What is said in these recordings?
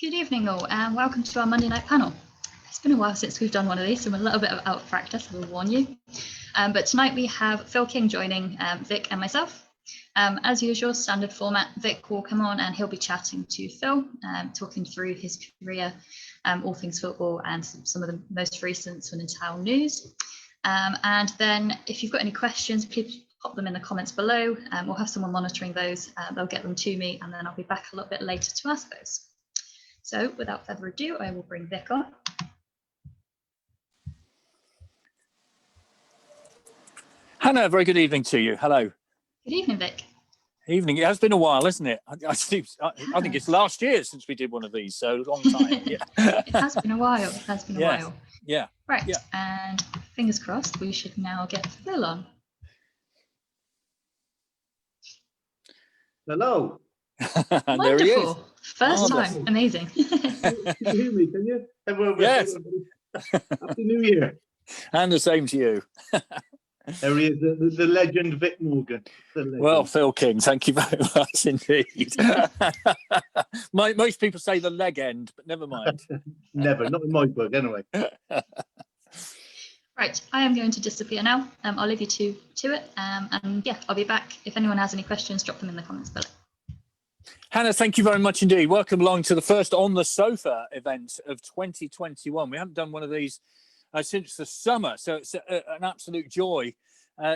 Good evening all, and welcome to our Monday night panel. It's been a while since we've done one of these, so we're a little bit out of practice, I will warn you. But tonight we have Phil King joining Vic and myself. As usual, standard format, Vic will come on and he'll be chatting to Phil, talking through his career, all things football and some of the most recent Swindon Town news. And then if you've got any questions, please pop them in the comments below. We'll have someone monitoring those. They'll get them to me, and then I'll be back a little bit later to ask those. So without further ado, I will bring Vic on. Hannah, very good evening to you. Hello. Good evening, Vic. Evening. It has been a while, isn't it? I think it's last year since we did one of these, so a long time. Yeah. It has been a while. It has been a while. Yeah. Right. Yeah. And fingers crossed, we should now get Phil on. Hello. And there he is. Wonderful. First time. Amazing. Can you hear me? Can you? Yes. Happy New Year. And the same to you. There he is, the legend Vic Morgan. Well, Phil King, thank you very much indeed. Most people say the leg end, but never mind. Never, not in my book anyway. Right, I am going to disappear now. I'll leave you to it. And yeah, I'll be back. If anyone has any questions, drop them in the comments below. Hannah, thank you very much indeed. Welcome along to the first On the Sofa event of 2021. We haven't done one of these since the summer, so it's an absolute joy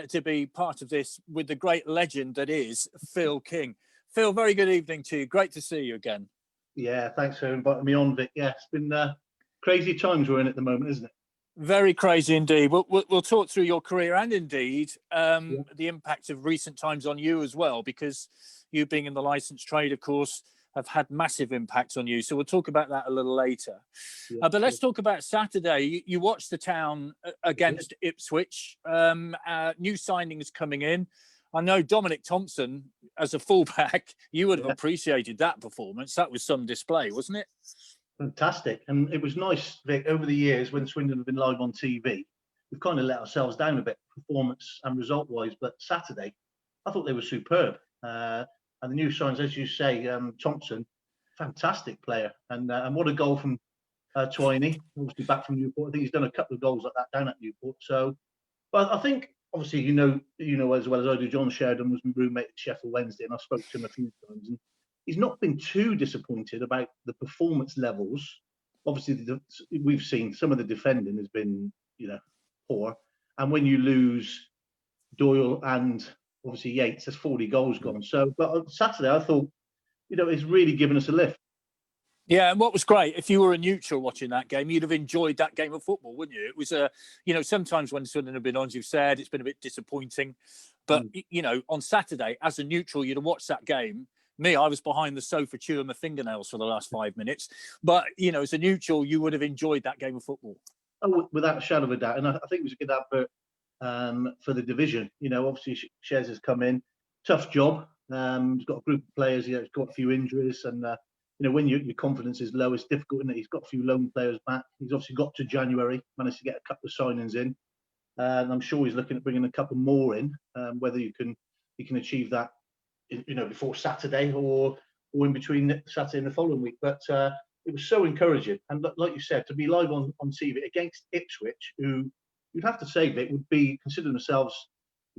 to be part of this with the great legend that is Phil King. Phil, very good evening to you. Great to see you again. Yeah, thanks for inviting me on, Vic. Yeah, it's been crazy times we're in at the moment, isn't it? Very crazy indeed. We'll talk through your career and indeed the impact of recent times on you as well, because you being in the licensed trade, of course, have had massive impact on you. So we'll talk about that a little later. Yeah, but let's talk about Saturday. You watched the Town against Ipswich. New signings coming in. I know Dominic Thompson, as a fullback, you would have appreciated that performance. That was some display, wasn't it? Fantastic. And it was nice, Vic, over the years when Swindon have been live on TV, we've kind of let ourselves down a bit, performance and result-wise. But Saturday, I thought they were superb. And the new signs, as you say, Thompson, fantastic player. And what a goal from Twiney, obviously back from Newport. I think he's done a couple of goals like that down at Newport. So, but I think, obviously, you know as well as I do, John Sheridan was my roommate at Sheffield Wednesday, and I spoke to him a few times. And he's not been too disappointed about the performance levels. Obviously, we've seen some of the defending has been, poor. And when you lose Doyle and obviously Yates, there's 40 goals gone. So, but on Saturday, I thought, it's really given us a lift. Yeah, and what was great, if you were a neutral watching that game, you'd have enjoyed that game of football, wouldn't you? It was sometimes when Swindon have been on, as you've said, it's been a bit disappointing. But, on Saturday, as a neutral, you'd have watched that game. Me, I was behind the sofa chewing my fingernails for the last 5 minutes. But, as a neutral, you would have enjoyed that game of football. Oh, without a shadow of a doubt. And I think it was a good advert for the division. Obviously, Shez has come in. Tough job. He's got a group of players. He's got a few injuries. And, when your confidence is low, it's difficult, isn't it? He's got a few loan players back. He's obviously got to January, managed to get a couple of signings in. And I'm sure he's looking at bringing a couple more in, whether you can achieve that, before Saturday or in between Saturday and the following week. But it was so encouraging. And like you said, to be live on TV against Ipswich, who you'd have to say that would be considering themselves,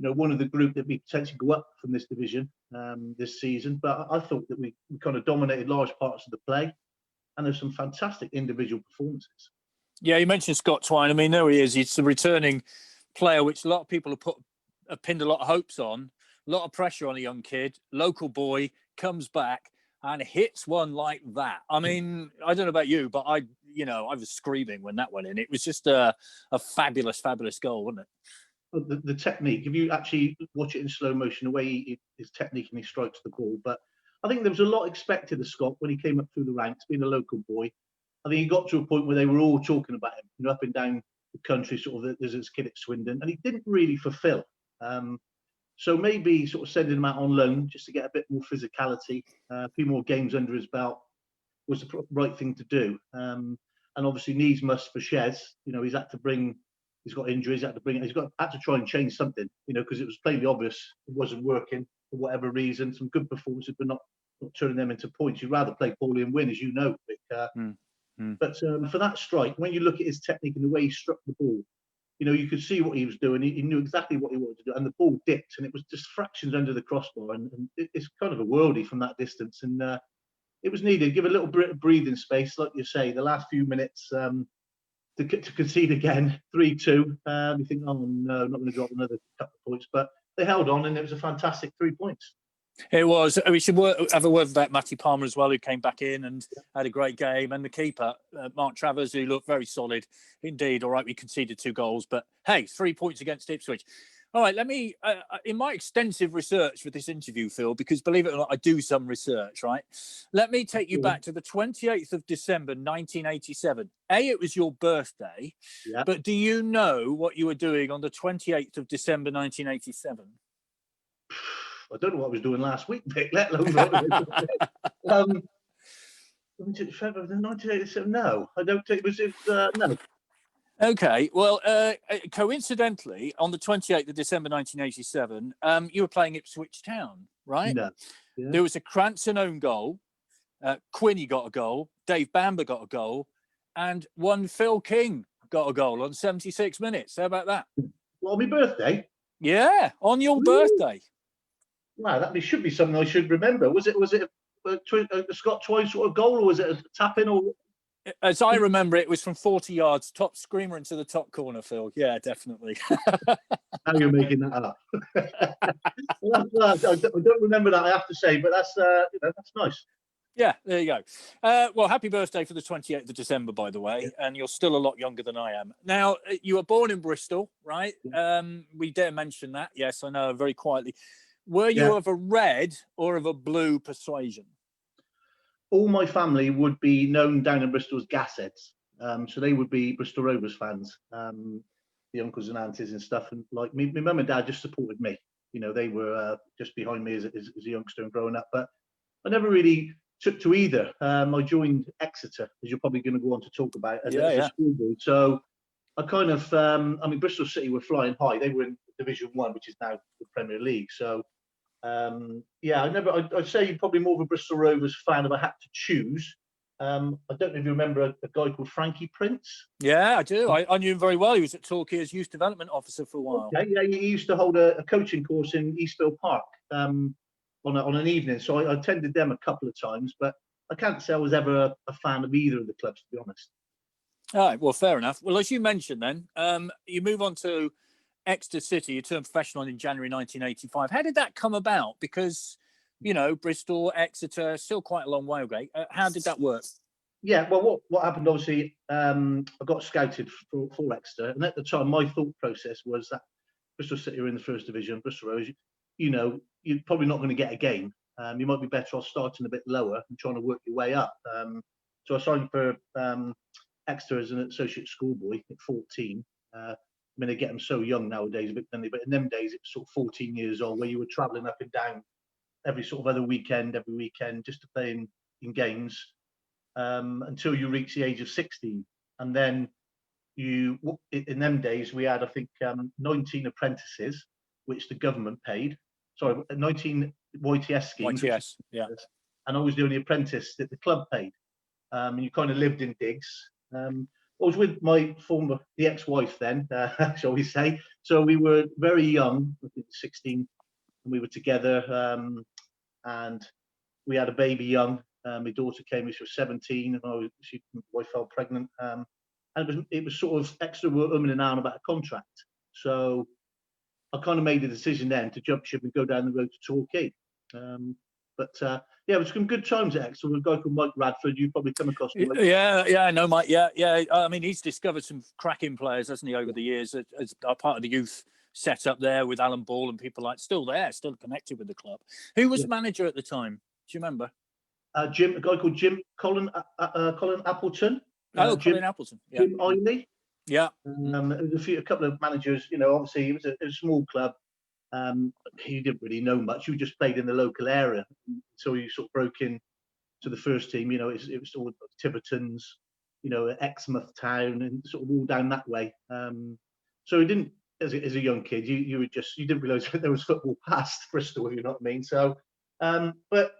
one of the group that we potentially go up from this division this season. But I thought that we kind of dominated large parts of the play, and there's some fantastic individual performances. Yeah, you mentioned Scott Twine. I mean, there he is. He's the returning player, which a lot of people have pinned a lot of hopes on. A lot of pressure on a young kid, local boy, comes back and hits one like that. I mean, I don't know about you, but I was screaming when that went in. It was just a fabulous, fabulous goal, wasn't it? The technique, if you actually watch it in slow motion, the way his technique and he strikes the ball. But I think there was a lot expected of Scott when he came up through the ranks, being a local boy. I think he got to a point where they were all talking about him, up and down the country, sort of as this kid at Swindon, and he didn't really fulfil. So maybe sort of sending him out on loan just to get a bit more physicality, a few more games under his belt was the right thing to do. And obviously needs must for Shez. He's got injuries, had to try and change something, because it was plainly obvious it wasn't working for whatever reason. Some good performances, but not not turning them into points. You'd rather play poorly and win, as you know, Vic. But for that strike, when you look at his technique and the way he struck the ball, you know, you could see what he was doing. He knew exactly what he wanted to do, and the ball dipped, and it was just fractions under the crossbar, and it's kind of a worldie from that distance, and it was needed. Give a little bit of breathing space, like you say. The last few minutes to concede again, 3-2. You think, oh no, not going to drop another couple of points, but they held on, and it was a fantastic 3 points. It was. We should have a word about Matty Palmer as well, who came back in and had a great game, and the keeper, Mark Travers, who looked very solid indeed. All right, we conceded 2 goals, but hey, 3 points against Ipswich. All right, let me, in my extensive research for this interview, Phil, because believe it or not, I do some research, right? Let me take you back to the 28th of December, 1987. It was your birthday, but do you know what you were doing on the 28th of December, 1987? I don't know what I was doing last week, Vic, let alone what I was doing. 1987, no, I don't think it was, no. Okay, well, coincidentally, on the 28th of December 1987, you were playing Ipswich Town, right? No. Yeah. There was a Cranston own goal, Quinny got a goal, Dave Bamber got a goal, and one Phil King got a goal on 76 minutes. How about that? Well, on my birthday? Yeah, on your birthday. Wow, that should be something I should remember. Was it a Scott Twice sort of goal, or was it a tap-in, or... As I remember, it was from 40 yards, top screamer into the top corner, Phil. Yeah, definitely. How you're making that up? I don't remember that, I have to say, but that's that's nice. Yeah, there you go. Well, happy birthday for the 28th of December, by the way, and you're still a lot younger than I am. Now, you were born in Bristol, right? We dare mention that. Yes, I know, very quietly. Were you of a red or of a blue persuasion? All my family would be known down in Bristol as Gasheads. So they would be Bristol Rovers fans, the uncles and aunties and stuff. And like my mum and dad just supported me. You know, they were just behind me as a youngster and growing up. But I never really took to either. I joined Exeter, as you're probably going to go on to talk about, as a schoolboy. So I kind of, I mean, Bristol City were flying high. They were in Division 1, which is now the Premier League. So I'd say you're probably more of a Bristol Rovers fan if I had to choose. I don't know if you remember a guy called Frankie Prince. Yeah, I do. I knew him very well. He was at Torquay as youth development officer for a while. Okay, yeah, he used to hold a coaching course in Eastville Park on an evening. So I attended them a couple of times, but I can't say I was ever a fan of either of the clubs, to be honest. All right, well, fair enough. Well, as you mentioned then, you move on to Exeter City. You turned professional in January 1985. How did that come about? Because, you know, Bristol, Exeter, still quite a long way away. How did that work? Yeah, well, what happened, obviously, I got scouted for Exeter. And at the time, my thought process was that Bristol City are in the first division, Bristol Rovers, you know, you're probably not going to get a game. You might be better off starting a bit lower and trying to work your way up. So I signed for Exeter as an associate schoolboy at 14. I mean, they get them so young nowadays, but in them days, it was sort of 14 years old, where you were travelling up and down every sort of other weekend, just to play in games until you reach the age of 16. And then in them days, we had, I think, 19 apprentices, which the government paid. Sorry, 19 YTS schemes. YTS, yeah. And I was the only apprentice that the club paid. And you kind of lived in digs. I was with the ex-wife then, shall we say. So we were very young, I think 16, and we were together. And we had a baby young. My daughter came when she was 17, and my wife fell pregnant. And it was sort of Exeter were umming and ahhing about a contract. So I kind of made the decision then to jump ship and go down the road to Torquay. It was some good times at Exeter with a guy called Mike Radford. You've probably come across him. Yeah, I know Mike. Yeah. I mean, he's discovered some cracking players, hasn't he, over the years, as part of the youth set up there with Alan Ball and people like still connected with the club. Who was manager at the time? Do you remember? A guy called Colin Appleton. Colin Appleton. Yeah. Jim Eiley. Yeah. There was a couple of managers. You know, obviously it was a small club. He didn't really know much. You just played in the local area, so you sort of broke in to the first team. You know, it was all Tivertons, you know, Exmouth Town, and sort of all down that way. So he didn't, as a young kid, you didn't realise that there was football past Bristol, if you know what I mean. So, but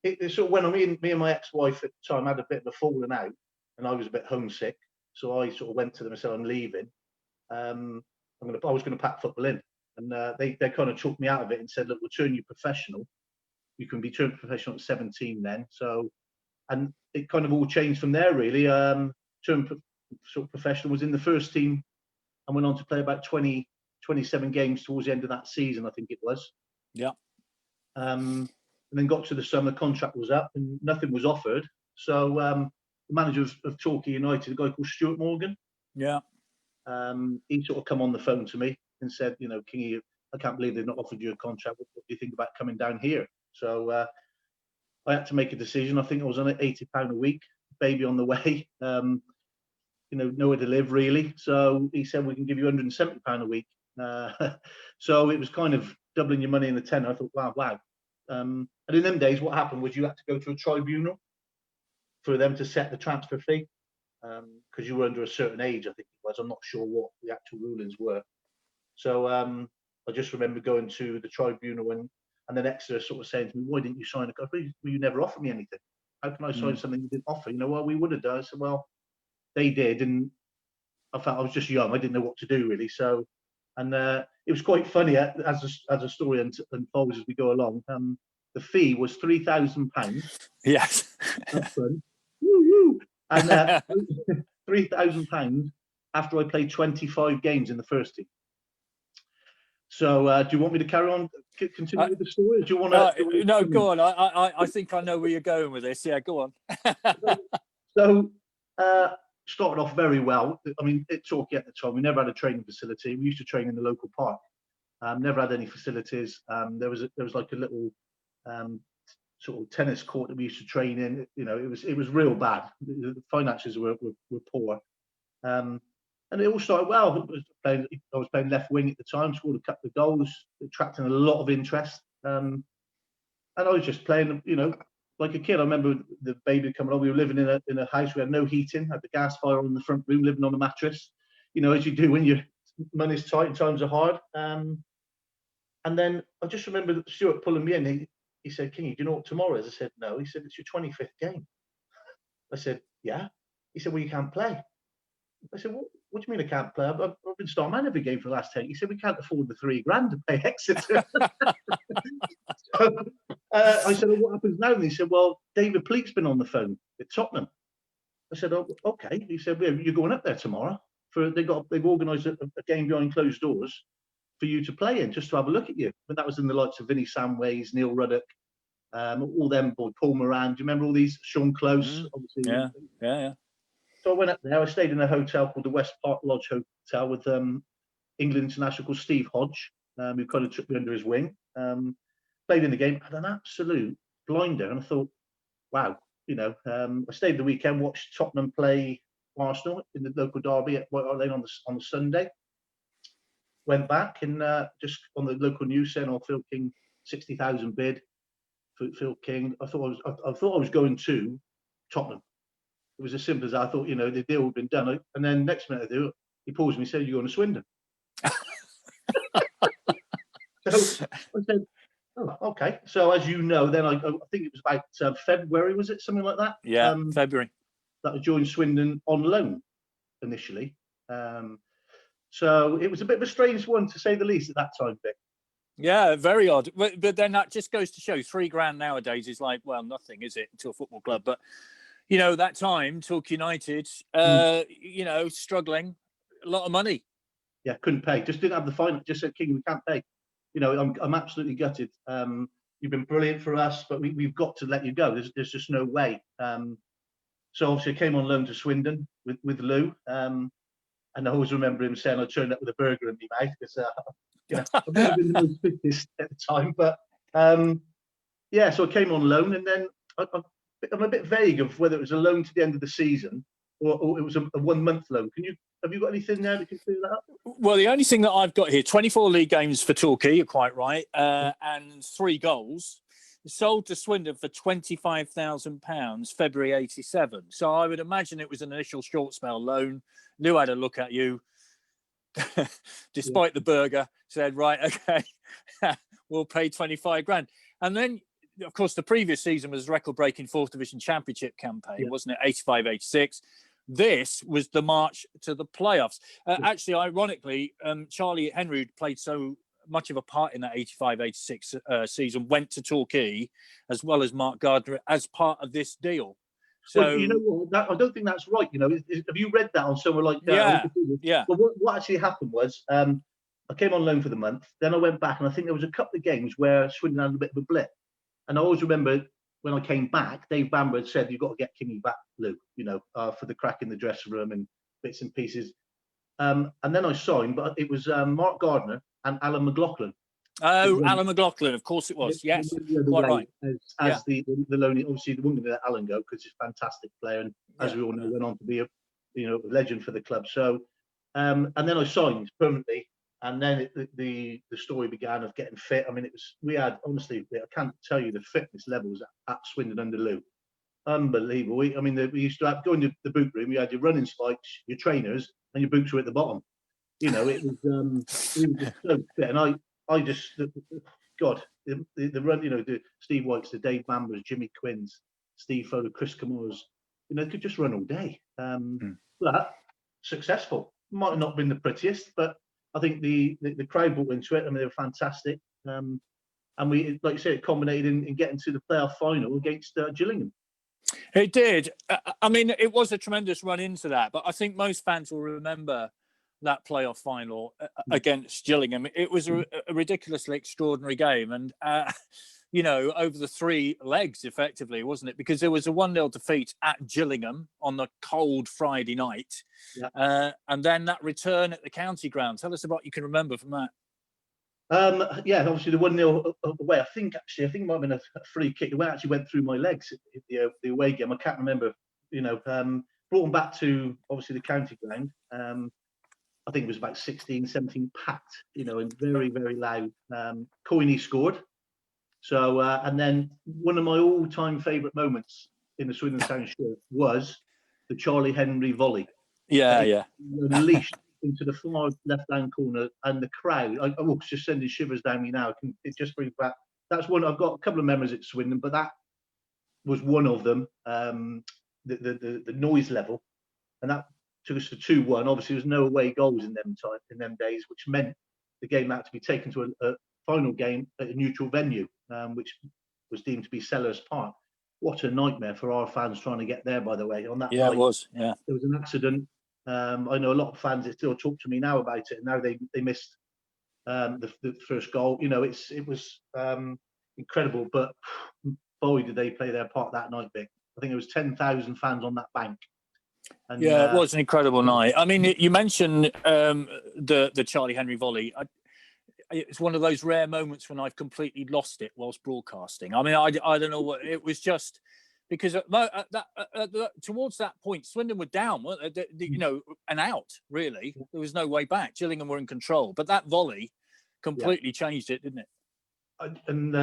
it sort of went on. Me and my ex-wife at the time had a bit of a falling out, and I was a bit homesick. So I sort of went to them and said, "I'm leaving. I was going to pack football in," and they kind of talked me out of it and said, "Look, we'll turn you professional. You can be turned professional at 17 then." So, and it kind of all changed from there really. Turned sort of professional, was in the first team, and went on to play about 27 games towards the end of that season, I think it was. Yeah. And then got to the summer, contract was up and nothing was offered. So the manager of Torquay United, a guy called Vic Morgan, Yeah. he sort of come on the phone to me and said, you know, Kingy, I can't believe they've not offered you a contract. What do you think about coming down here? So I had to make a decision. I think I was on £80 a week, baby on the way, you know, nowhere to live really. So he said, we can give you £170 a week. So it was kind of doubling your money in the tenner. I thought, wow. And in them days, what happened was you had to go to a tribunal for them to set the transfer fee, because you were under a certain age, I think it was. I'm not sure what the actual rulings were. So I just remember going to the tribunal and then Exeter sort of saying to me, "Why didn't you sign a contract? Well, you never offered me anything. How can I sign something you didn't offer?" You know, well, we would have done. I said, well, they did, and I felt I was just young. I didn't know what to do really. So, and it was quite funny as the story unfolds as we go along. The fee was £3,000. Yes. Woo-woo. And £3,000 after I played 25 games in the first team. So, do you want me to carry on, continue with the story? Or do you want to? No, go on. I think I know where you're going with this. Yeah, go on. So, started off very well. I mean, at Torquay at the time, we never had a training facility. We used to train in the local park. Never had any facilities. There was like a little sort of tennis court that we used to train in. You know, it was real bad. The finances were poor. And it all started well. I was playing left wing at the time, scored a couple of goals, attracting a lot of interest. And I was just playing, you know, like a kid. I remember the baby coming on. We were living in a house. We had no heating, had the gas fire on the front room, living on a mattress, you know, as you do when your money's tight and times are hard. And then I just remember Stuart pulling me in. He said, "Kingy, do you know what tomorrow is?" I said, "No." He said, "It's your 25th game." I said, "Yeah." He said, "Well, you can't play." I said, what do you mean I can't play? I've been star man every game for the last 10. He said, "We can't afford the £3,000 to pay Exeter." So, I said, "Well, what happens now?" And he said, "Well, David Pleat's been on the phone at Tottenham." I said, "Oh, okay." He said, "Well, you're going up there tomorrow. They've organised a game behind closed doors for you to play in, just to have a look at you." But that was in the likes of Vinnie Samways, Neil Ruddock, all them boys, Paul Moran. Do you remember all these? Sean Close, obviously. Yeah. So I went up there. I stayed in a hotel called the West Park Lodge Hotel with England international called Steve Hodge, who kind of took me under his wing. Played in the game, had an absolute blinder, and I thought, wow, you know. I stayed the weekend, watched Tottenham play Arsenal in the local derby at White Hart Lane on Sunday. Went back and just on the local news saying, "Oh, Phil King, 60,000 bid for Phil King." I thought I was going to Tottenham. It was as simple as I thought, you know, the deal had been done. And then next minute he paused me and said, "You're going to Swindon." So I said, "Oh, okay." So as you know, then I think it was about February, was it? Something like that? Yeah, February. That I joined Swindon on loan initially. So it was a bit of a strange one, to say the least, at that time, Vic. Yeah, very odd. But then that just goes to show £3,000 nowadays is like, well, nothing, is it, to a football club? But you know, that time, Torquay United, you know, struggling, a lot of money. Yeah, couldn't pay. Just didn't have the finance. Just said, "King, we can't pay." You know, I'm absolutely gutted. You've been brilliant for us, but we've got to let you go. There's just no way. So obviously I came on loan to Swindon with Lou. And I always remember him saying I turned up with a burger in my mouth because, you know, I've never been the most fittest at the time. But yeah, so I came on loan, and then I'm a bit vague of whether it was a loan to the end of the season or it was a 1 month loan. Have you got anything there that can clear that up? Well, the only thing that I've got here, 24 league games for Torquay, you're quite right, and 3 goals. Sold to Swindon for £25,000, February '87. So I would imagine it was an initial short spell loan. Lou had a look at you, despite the burger, said, "Right, okay, we'll pay £25,000." And then of course, the previous season was record-breaking Fourth Division Championship campaign, wasn't it? 85-86. This was the march to the playoffs. Actually, ironically, Charlie Henry played so much of a part in that 85-86 season, went to Torquay, as well as Mark Gardner, as part of this deal. So, well, you know what? I don't think that's right. You know, have you read that on somewhere like that? Yeah. But what actually happened was, I came on loan for the month. Then I went back, and I think there was a couple of games where Swindon had a bit of a blip. And I always remember when I came back, Dave Bamber had said, "You've got to get Kingy back, Lou. You know, for the crack in the dressing room and bits and pieces." And then I signed, but it was Mark Gardner and Alan McLaughlin. Oh, Alan McLaughlin, of course it was. Yes, quite right. As the lonely, obviously, the wouldn't let Alan go because he's a fantastic player, and as we all know, went on to be a legend for the club. So, and then I signed permanently, and then the story began of getting fit. I mean, we had, honestly, I can't tell you the fitness levels at Swindon under Lou. Unbelievable. We used to go into the boot room. You had your running spikes, your trainers, and your boots were at the bottom. You know, it was just so fit, and I just, God, the run, you know, the Steve White's, the Dave Bambers, Jimmy Quinn's, Steve Fowler, Chris Camores, you know, could just run all day. But successful. Might have not been the prettiest, but I think the crowd bought into it. I mean, they were fantastic. And we, like you said, it culminated in getting to the playoff final against Gillingham. It did. I mean, it was a tremendous run into that, but I think most fans will remember that playoff final against Gillingham. It was a ridiculously extraordinary game, and you know, over the three legs, effectively, wasn't it? Because there was a 1-0 defeat at Gillingham on the cold Friday night, and then that return at the county ground. Tell us about what you can remember from that. Obviously the 1-0 away. I think it might have been a free kick. It actually went through my legs. The away game. I can't remember. You know, brought them back to obviously the county ground. I think it was about 16, 17 packed, you know, and very, very loud. Coyne scored. So, and then one of my all-time favourite moments in the Swindon Town shirt was the Charlie Henry volley. Unleashed into the far left-hand corner, and the crowd, I was just sending shivers down me now. It just brings back, that's one, I've got a couple of memories at Swindon, but that was one of them, the noise level. And that took us to 2-1. Obviously, there was no away goals in them days, which meant the game had to be taken to a final game at a neutral venue, which was deemed to be Sellers Park. What a nightmare for our fans trying to get there, by the way, on that night. It was, yeah. There was an accident. I know a lot of fans that still talk to me now about it, and now they missed the first goal. You know, it was incredible, but boy, did they play their part that night, Vic. I think it was 10,000 fans on that bank. And, it was an incredible night. I mean, you mentioned the Charlie Henry volley. It's one of those rare moments when I've completely lost it whilst broadcasting. I mean, I don't know what it was, just because towards that point, Swindon were down, weren't they? You know, and out, really. There was no way back. Gillingham were in control, but that volley completely changed it, didn't it? And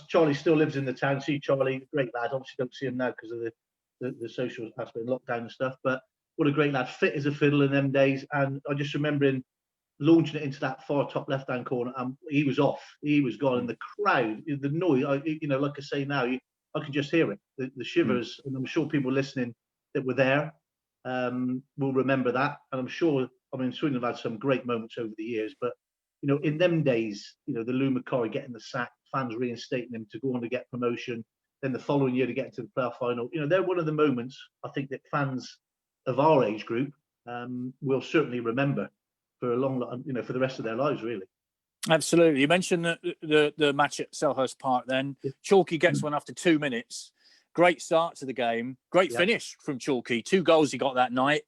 Charlie still lives in the town. See Charlie, great lad. Obviously, don't see him now because of the social aspect, lockdown and stuff. But what a great lad, fit as a fiddle in them days. And I just remember him launching it into that far top left-hand corner, and he was off. He was gone, and the crowd, the noise. You know, like I say now, I can just hear it, the shivers, and I'm sure people listening that were there will remember that. And I'm sure, I mean, Swindon have had some great moments over the years, but you know, in them days, you know, the Lou McCarry getting the sack, fans reinstating him to go on to get promotion, then the following year to get into the playoff final. You know, they're one of the moments I think that fans of our age group will certainly remember for a long, you know, for the rest of their lives, really. Absolutely. You mentioned the match at Selhurst Park then. Chalky gets one after 2 minutes. Great start to the game. Great finish from Chalky. 2 goals he got that night.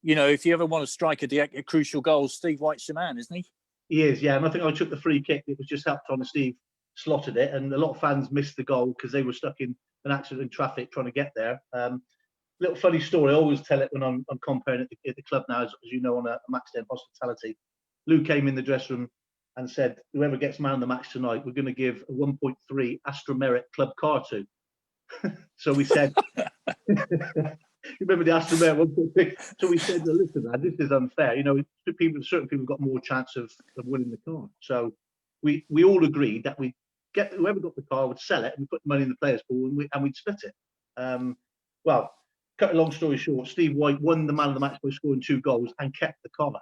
You know, if you ever want to strike a crucial goal, Steve White's your man, isn't he? He is, yeah. And I think I took the free kick. It was just helped on Steve slotted it. And a lot of fans missed the goal because they were stuck in an accident in traffic trying to get there. Little funny story. I always tell it when I'm comparing it at the club now, as you know, on a match day in hospitality. Lou came in the dressing room and said, whoever gets man of the match tonight, we're going to give a 1.3 Astra Merit club car to. So we said, you remember the Astra Merit 1.3? So we said, listen, man, this is unfair. You know, certain people got more chance of winning the car. So we all agreed that we get whoever got the car would sell it, and we put the money in the players' pool, and we'd split it. Well, cut a long story short, Steve White won the man of the match by scoring 2 goals and kept the car.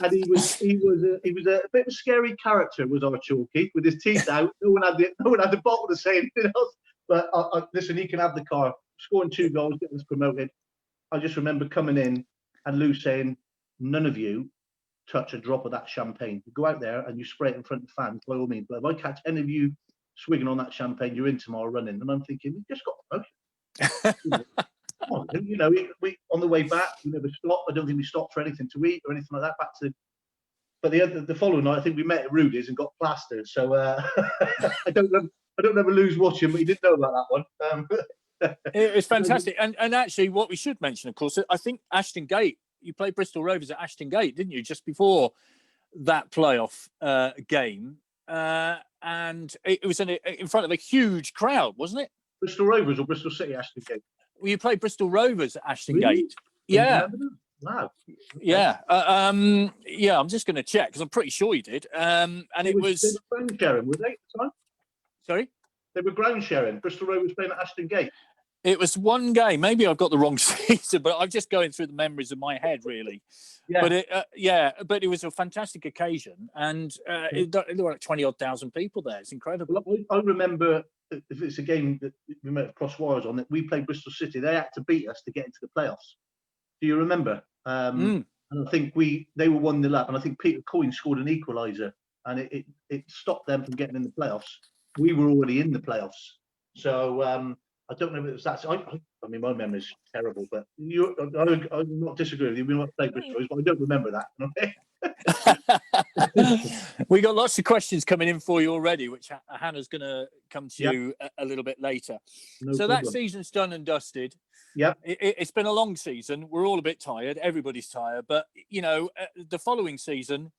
And he was a bit of a scary character, was our Chalky, with his teeth out. No one had the bottle to say anything else. But listen, he can have the car. Scoring 2 goals, getting us promoted. I just remember coming in and Lou saying, "None of you touch a drop of that champagne. You go out there and you spray it in front of the fans, by all means. But if I catch any of you swigging on that champagne, you're in tomorrow running." And I'm thinking, we just got promotion. You know, we on the way back, we never stopped. I don't think we stopped for anything to eat or anything like that. But the following night, I think we met at Rudy's and got plastered. So I don't ever lose watching, but he didn't know about that one. It was fantastic. And actually, what we should mention, of course, I think Ashton Gate. You played Bristol Rovers at Ashton Gate, didn't you? Just before that playoff game, and it was in front of a huge crowd, wasn't it? Bristol Rovers or Bristol City, Ashton Gate? Well, you played Bristol Rovers at Ashton Really? Gate. Yeah. Wow. Okay. Yeah. Yeah, I'm just going to check because I'm pretty sure you did. And it was. They were ground sharing, were they, at the time? Sorry? They were ground sharing. Bristol Rovers playing at Ashton Gate. It was one game. Maybe I've got the wrong season, but I'm just going through the memories of my head, really. Yeah. But it was a fantastic occasion, and there were like 20,000 people there. It's incredible. Well, I remember, if it's a game that we might have crossed wires on, that we played Bristol City. They had to beat us to get into the playoffs. Do you remember? And I think they were 1-0 up, and I think Peter Coyne scored an equaliser, and it stopped them from getting in the playoffs. We were already in the playoffs, so I don't know if it was that. I mean, my memory's terrible, but I'm not disagreeing with you. We might play Bristol, but I don't remember that. We got lots of questions coming in for you already, which Hannah's going to come to you a little bit later. So that season's done and dusted. Yeah, it's been a long season. We're all a bit tired. Everybody's tired, but you know, the following season,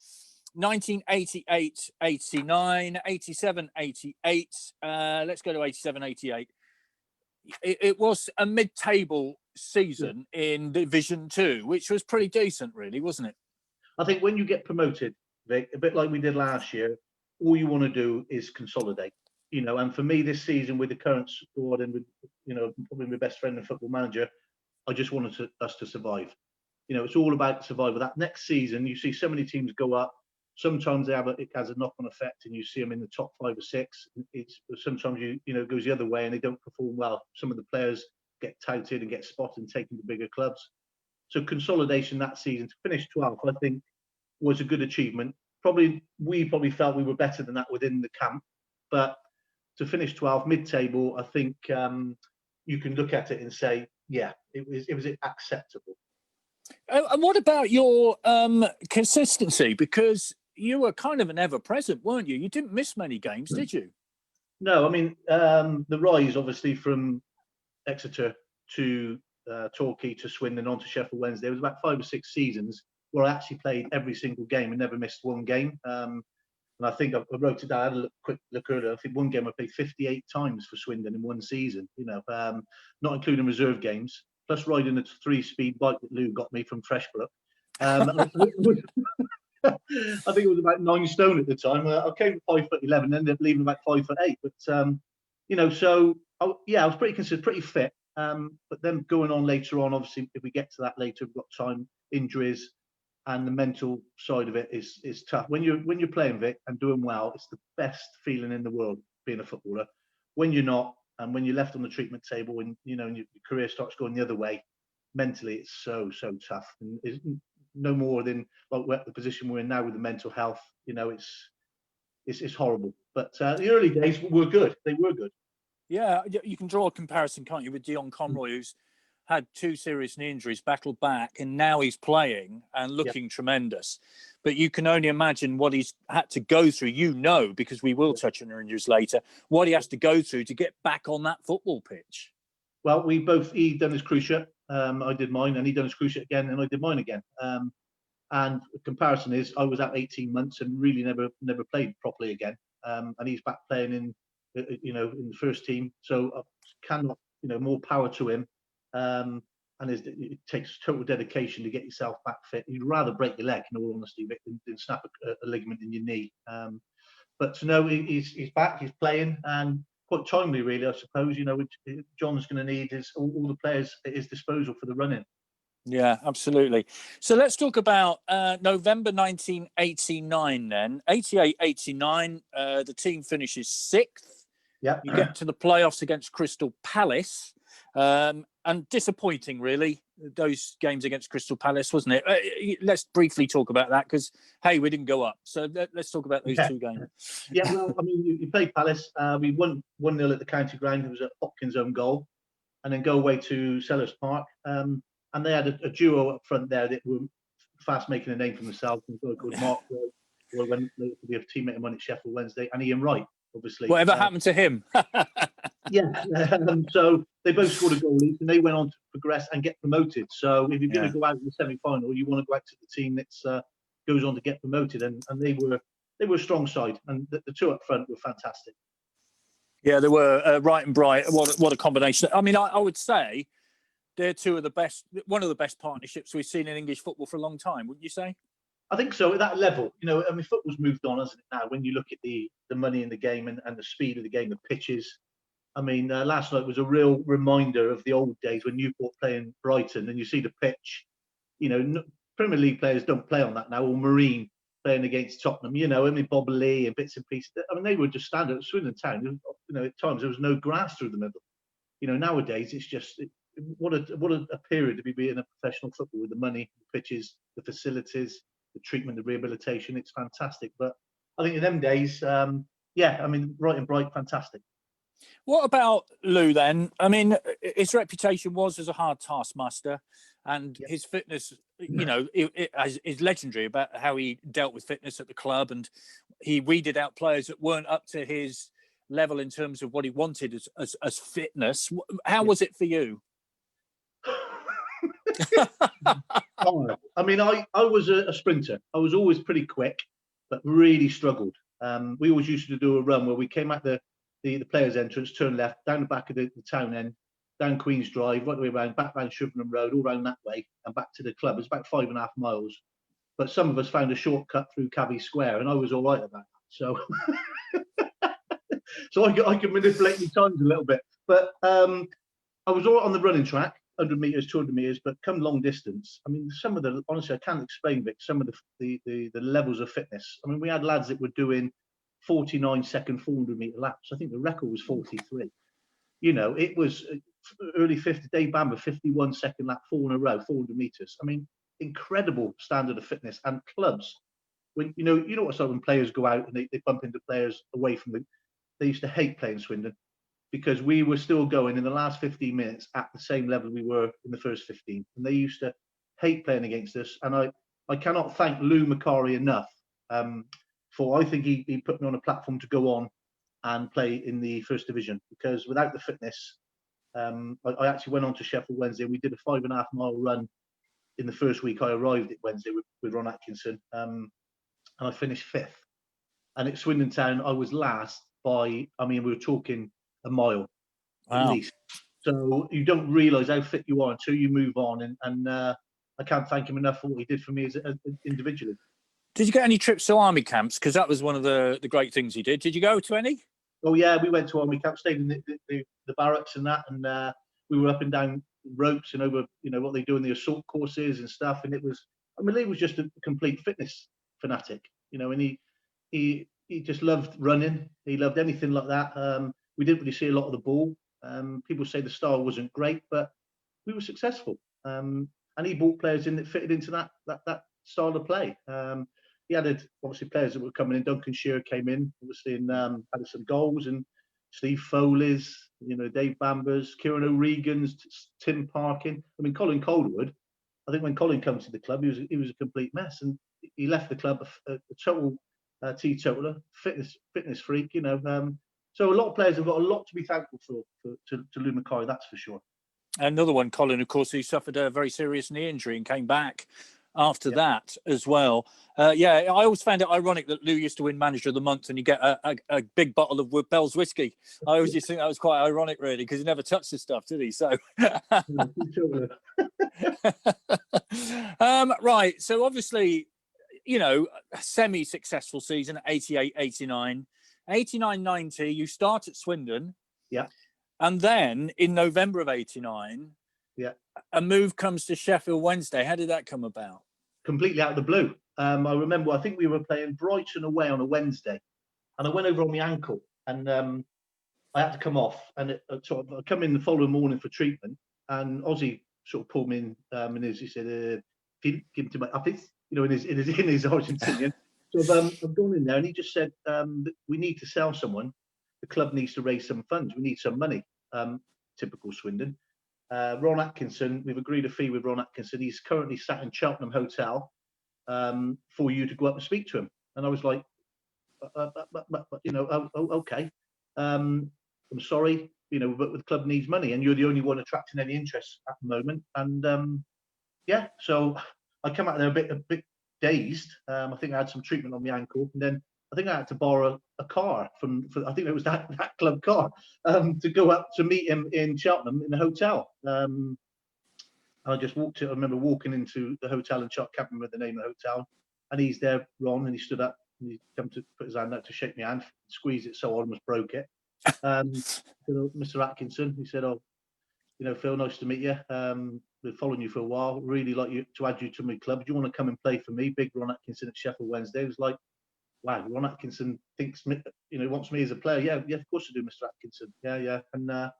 1988, 89, 87, 88. Let's go to 87, 88. It was a mid-table season in Division 2, which was pretty decent, really, wasn't it? I think when you get promoted, Vic, a bit like we did last year, all you want to do is consolidate. You know, and for me this season with the current squad and with, you know, probably my best friend and Football Manager, I just wanted us to survive. You know, it's all about survival. That next season, you see so many teams go up. Sometimes it has a knock-on effect, and you see them in the top 5 or 6. It's sometimes you know it goes the other way, and they don't perform well. Some of the players get touted and get spotted and taken to bigger clubs. So consolidation that season to finish 12th, I think, was a good achievement. We probably felt we were better than that within the camp, but to finish 12th, mid-table, I think you can look at it and say, yeah, it was acceptable. And what about your consistency? Because you were kind of an ever-present, weren't you? You didn't miss many games, did you? No, I mean, the rise, obviously, from Exeter to Torquay to Swindon on to Sheffield Wednesday, it was about 5 or 6 seasons where I actually played every single game and never missed one game. And I think I wrote it down, I had a quick look earlier. I think one game I played 58 times for Swindon in one season, you know, not including reserve games, plus riding a 3-speed bike that Lou got me from Freshbrook. I think it was about 9 stone at the time. I came 5'11", ended up leaving about 5'8". But you know, so I was pretty considered pretty fit. But then going on later on, obviously, if we get to that later, we've got time, injuries, and the mental side of it is tough. When you're playing, Vic, and doing well, it's the best feeling in the world being a footballer. When you're not, and when you're left on the treatment table, and you know, and your career starts going the other way, mentally, it's so tough. And it's no more than like the position we're in now with the mental health. You know, it's horrible. But the early days were good. They were good. Yeah, you can draw a comparison, can't you, with Dion Conroy, who's had 2 serious knee injuries, battled back, and now he's playing and looking tremendous. But you can only imagine what he's had to go through, you know, because we will touch on injuries later, what he has to go through to get back on that football pitch. Well, he done his cruciate, I did mine, and he done his cruciate again, and I did mine again. And the comparison is, I was out 18 months and really never played properly again. And he's back playing in the first team. So I cannot, more power to him. and it takes total dedication to get yourself back fit. You'd rather break your leg, in all honesty, than snap a ligament in your knee. But to know he's back, he's playing, and quite timely, really, I suppose. John's going to need all the players at his disposal for the run-in. Yeah, absolutely. So let's talk about November 1989 then. 88-89, the team finishes 6th. Yeah. You get to the playoffs against Crystal Palace. And disappointing, really, those games against Crystal Palace, wasn't it? Let's briefly talk about that because, hey, we didn't go up. So let's talk about those 2 games. Yeah, well, I mean, you played Palace. We won 1-0 at the county ground. It was a Hopkins' own goal. And then go away to Sellers Park. And they had a duo up front there that were fast making a name for themselves. A guy called Mark, who went to be a teammate of mine at Sheffield Wednesday, and Ian Wright, obviously. Whatever happened to him? Yeah. So they both scored a goal each, and they went on to progress and get promoted. So if you're going to go out in the semi-final, you want to go out to the team that goes on to get promoted, and they were a strong side, and the 2 up front were fantastic. Yeah, they were Wright and Bright. What a combination! I mean, I would say they're one of the best partnerships we've seen in English football for a long time. Wouldn't you say? I think so. At that level, I mean, football's moved on, hasn't it? Now, when you look at the money in the game and the speed of the game, the pitches. I mean, last night was a real reminder of the old days when Newport playing Brighton, and you see the pitch. Premier League players don't play on that now, or Marine playing against Tottenham. I mean, Bob Lee and bits and pieces. I mean, they were just standard. Swindon Town, at times there was no grass through the middle. Nowadays it's just what a period to be being a professional football with the money, the pitches, the facilities, the treatment, the rehabilitation. It's fantastic. But I think in them days, I mean, Wright and Bright, fantastic. What about Lou then? I mean, his reputation was as a hard taskmaster, and his fitness, is legendary about how he dealt with fitness at the club, and he weeded out players that weren't up to his level in terms of what he wanted as fitness. How was it for you? I mean, I was a sprinter. I was always pretty quick, but really struggled. We always used to do a run where we came at the players' entrance, turn left, down the back of the town end, down Queen's Drive, right the way around, back round Shrivenham Road, all round that way, and back to the club. It's about 5.5 miles. But some of us found a shortcut through Cabby Square, and I was all right at that. So, I could manipulate my times a little bit. But I was all right on the running track, 100 metres, 200 metres, but come long distance, I mean, honestly, I can't explain, Vic, some of the levels of fitness. I mean, we had lads that were doing 49-second 400-metre laps. I think the record was 43. It was early 50, Dave Bamber, 51-second lap, 4 in a row, 400 metres. I mean, incredible standard of fitness. And clubs, when you know what it's like when players go out and they bump into players away from they used to hate playing Swindon because we were still going in the last 15 minutes at the same level we were in the first 15. And they used to hate playing against us. And I cannot thank Lou Macari enough for, I think he put me on a platform to go on and play in the first division, because without the fitness, I actually went on to Sheffield Wednesday and we did a 5.5 mile run in the first week I arrived at Wednesday with Ron Atkinson, and I finished 5th. And at Swindon Town, I was last by, I mean, we were talking a mile at least. So you don't realise how fit you are until you move on. And I can't thank him enough for what he did for me as individually. Did you get any trips to army camps? Because that was one of the great things he did. Did you go to any? Oh yeah, we went to army camp, stayed in the barracks and that, and we were up and down ropes and over, what they do in the assault courses and stuff. And it was, I mean, Lee was just a complete fitness fanatic, and he just loved running. He loved anything like that. We didn't really see a lot of the ball. People say the style wasn't great, but we were successful. And he brought players in that fitted into that style of play. He had obviously players that were coming in. Duncan Shearer came in, obviously, and had some goals. And Steve Foley's, Dave Bamber's, Kieran O'Regan's, Tim Parkin. I mean, Colin Coldwood. I think when Colin comes to the club, he was a complete mess, and he left the club a total teetotaler, fitness freak. So a lot of players have got a lot to be thankful for to Lou Macari, that's for sure. Another one, Colin, of course, who suffered a very serious knee injury and came back after that as well. Yeah, I always found it ironic that Lou used to win Manager of the Month and you get a big bottle of Bell's whiskey. I always just think that was quite ironic, really, because he never touched this stuff, did he? So, right. So obviously, you know, a semi-successful season, 88, 89. 89, 90, you start at Swindon. Yeah. And then in November of 89, yeah, a move comes to Sheffield Wednesday. How did that come about? Completely out of the blue. I remember, I think we were playing Brighton away on a Wednesday, and I went over on my ankle, and I had to come off, and I come in the following morning for treatment, and Ozzy sort of pulled me in, and he said, give him to my office, you know, in his Argentinian. So I've gone in there, and he just said, we need to sell someone. The club needs to raise some funds. We need some money. Typical Swindon. Ron Atkinson, we've agreed a fee with Ron Atkinson. He's currently sat in Cheltenham Hotel for you to go up and speak to him. And I was like, you know, okay. I'm sorry, you know, but the club needs money, and you're the only one attracting any interest at the moment. And yeah, so I come out there a bit dazed. I think I had some treatment on my ankle, and then I think I had to borrow a car I think it was that club car to go up to meet him in Cheltenham in the hotel. I just walked I remember walking into the hotel in Cheltenham, can't remember the name of the hotel, and he's there, Ron, and he stood up and he come to put his hand out to shake my hand, squeeze it so I almost broke it. So, Mr. Atkinson, he said, "Oh, you know, Phil, nice to meet you. Been following you for a while. Really like you to add you to my club. Do you want to come and play for me?" Big Ron Atkinson at Sheffield Wednesday. It was like, wow, Ron Atkinson thinks, you know, wants me as a player. Yeah, of course I do, Mr. Atkinson. Yeah. And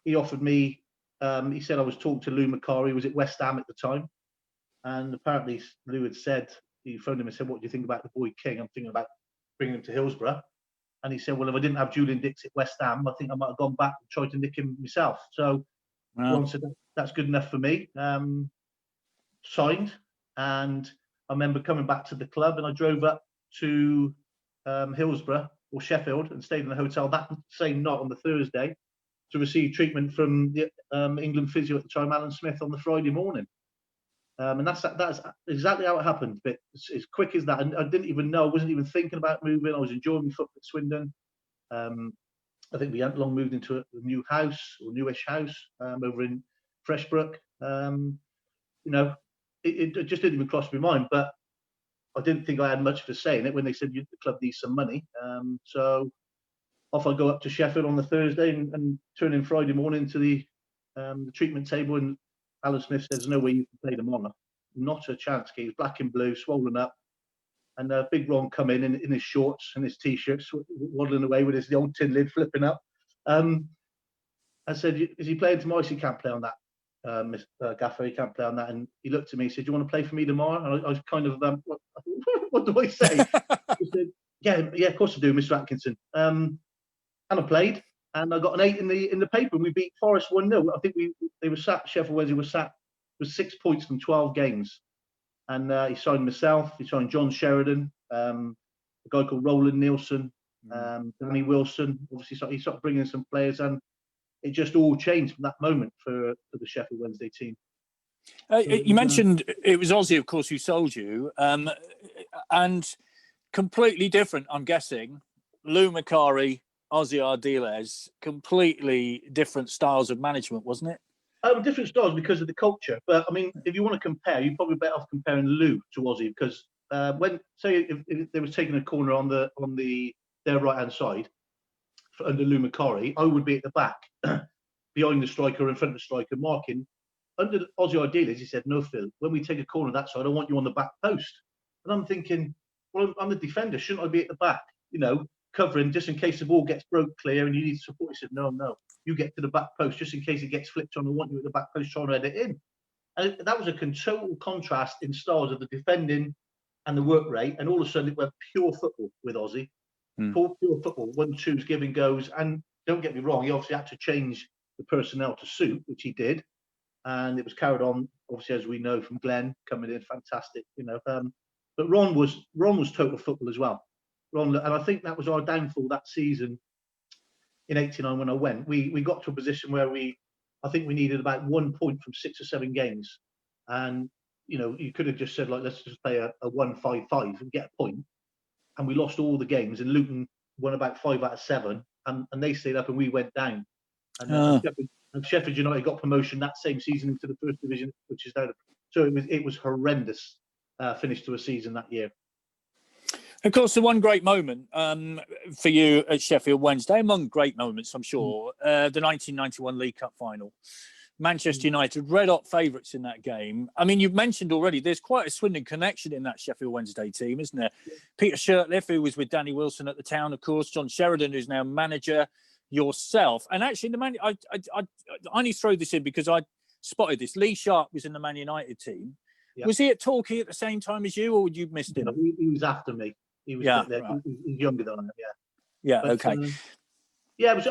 he offered me. He said I was talking to Lou Macari, who was at West Ham at the time, and apparently Lou had said, he phoned him and said, "What do you think about the boy King? I'm thinking about bringing him to Hillsborough." And he said, "Well, if I didn't have Julian Dix at West Ham, I think I might have gone back and tried to nick him myself." So Ron said, "That's good enough for me." Signed, and I remember coming back to the club, and I drove up to Hillsborough or Sheffield and stayed in the hotel that same night on the Thursday to receive treatment from the England physio at the time, Alan Smith, on the Friday morning. And that's exactly how it happened. But as quick as that, and I didn't even know. I wasn't even thinking about moving. I was enjoying my football at Swindon. I think we hadn't long moved into a new house or newish house over in Freshbrook. You know, it just didn't even cross my mind. But I didn't think I had much of a say in it when they said the club needs some money. So off I go up to Sheffield on the Thursday and turn in Friday morning to the treatment table, and Alan Smith says, "There's no way you can play tomorrow. Not a chance." He's black and blue, swollen up. And Big Ron come in his shorts and his T-shirts, waddling away with his old tin lid flipping up. I said, "Is he playing tomorrow?" He can't play on that, Mr. Gaffer, he can't play on that. And he looked at me and said, "Do you want to play for me tomorrow?" And I was kind of, what do I say? He said, yeah, of course I do, Mr. Atkinson. And I played, and I got an 8 in the paper, and we beat Forest 1-0. I think Sheffield Wednesday was 6 points from 12 games. And he signed myself, he signed John Sheridan, a guy called Roland Nielsen, Danny Wilson. Obviously, he started bringing in some players, and it just all changed from that moment for the Sheffield Wednesday team. You mentioned it was Ozzy, of course, who sold you, and completely different, I'm guessing. Lou Macari, Ozzy Ardiles, completely different styles of management, wasn't it? Different styles because of the culture. But I mean, if you want to compare, you're probably better off comparing Lou to Ozzy, because when, say, if they was taking a corner on their right hand side under Lou Macari, I would be at the back behind the striker, in front of the striker, marking. Under Ozzy Ardiles, he said, "No, Phil, when we take a corner that side, I want you on the back post." And I'm thinking, well, I'm the defender, shouldn't I be at the back, you know, covering just in case the ball gets broke clear and you need support? He said, no, you get to the back post just in case it gets flipped on. I want you at the back post trying to head it in. And that was a total contrast in styles of the defending and the work rate. And all of a sudden it went pure football with Ozzy. Pure football, 1-2s, give and goes. And don't get me wrong, he obviously had to change the personnel to suit, which he did. And it was carried on, obviously, as we know, from Glenn coming in, fantastic, you know. But Ron was total football as well. And I think that was our downfall that season in '89 when I went. We got to a position where I think we needed about 1 point from 6 or 7 games, and you could have just said, like, let's just play a 1-5-5 and get a point. And we lost all the games, and Luton won about 5 out of 7, and they stayed up and we went down. And Sheffield United got promotion that same season into the first division, which is now. So it was horrendous finish to a season that year. Of course, the one great moment for you at Sheffield Wednesday, among great moments, I'm sure, the 1991 League Cup final. Manchester United, red-hot favourites in that game. I mean, you've mentioned already, there's quite a Swindon connection in that Sheffield Wednesday team, isn't there? Yeah. Peter Shirtliff, who was with Danny Wilson at the Town, of course, John Sheridan, who's now manager, yourself. And actually, I only throw this in because I spotted this. Lee Sharp was in the Man United team. Yeah. Was he at Torquay at the same time as you, or would you missed him? No, he was after me. He was right. He was younger than I am, Yeah, but, okay.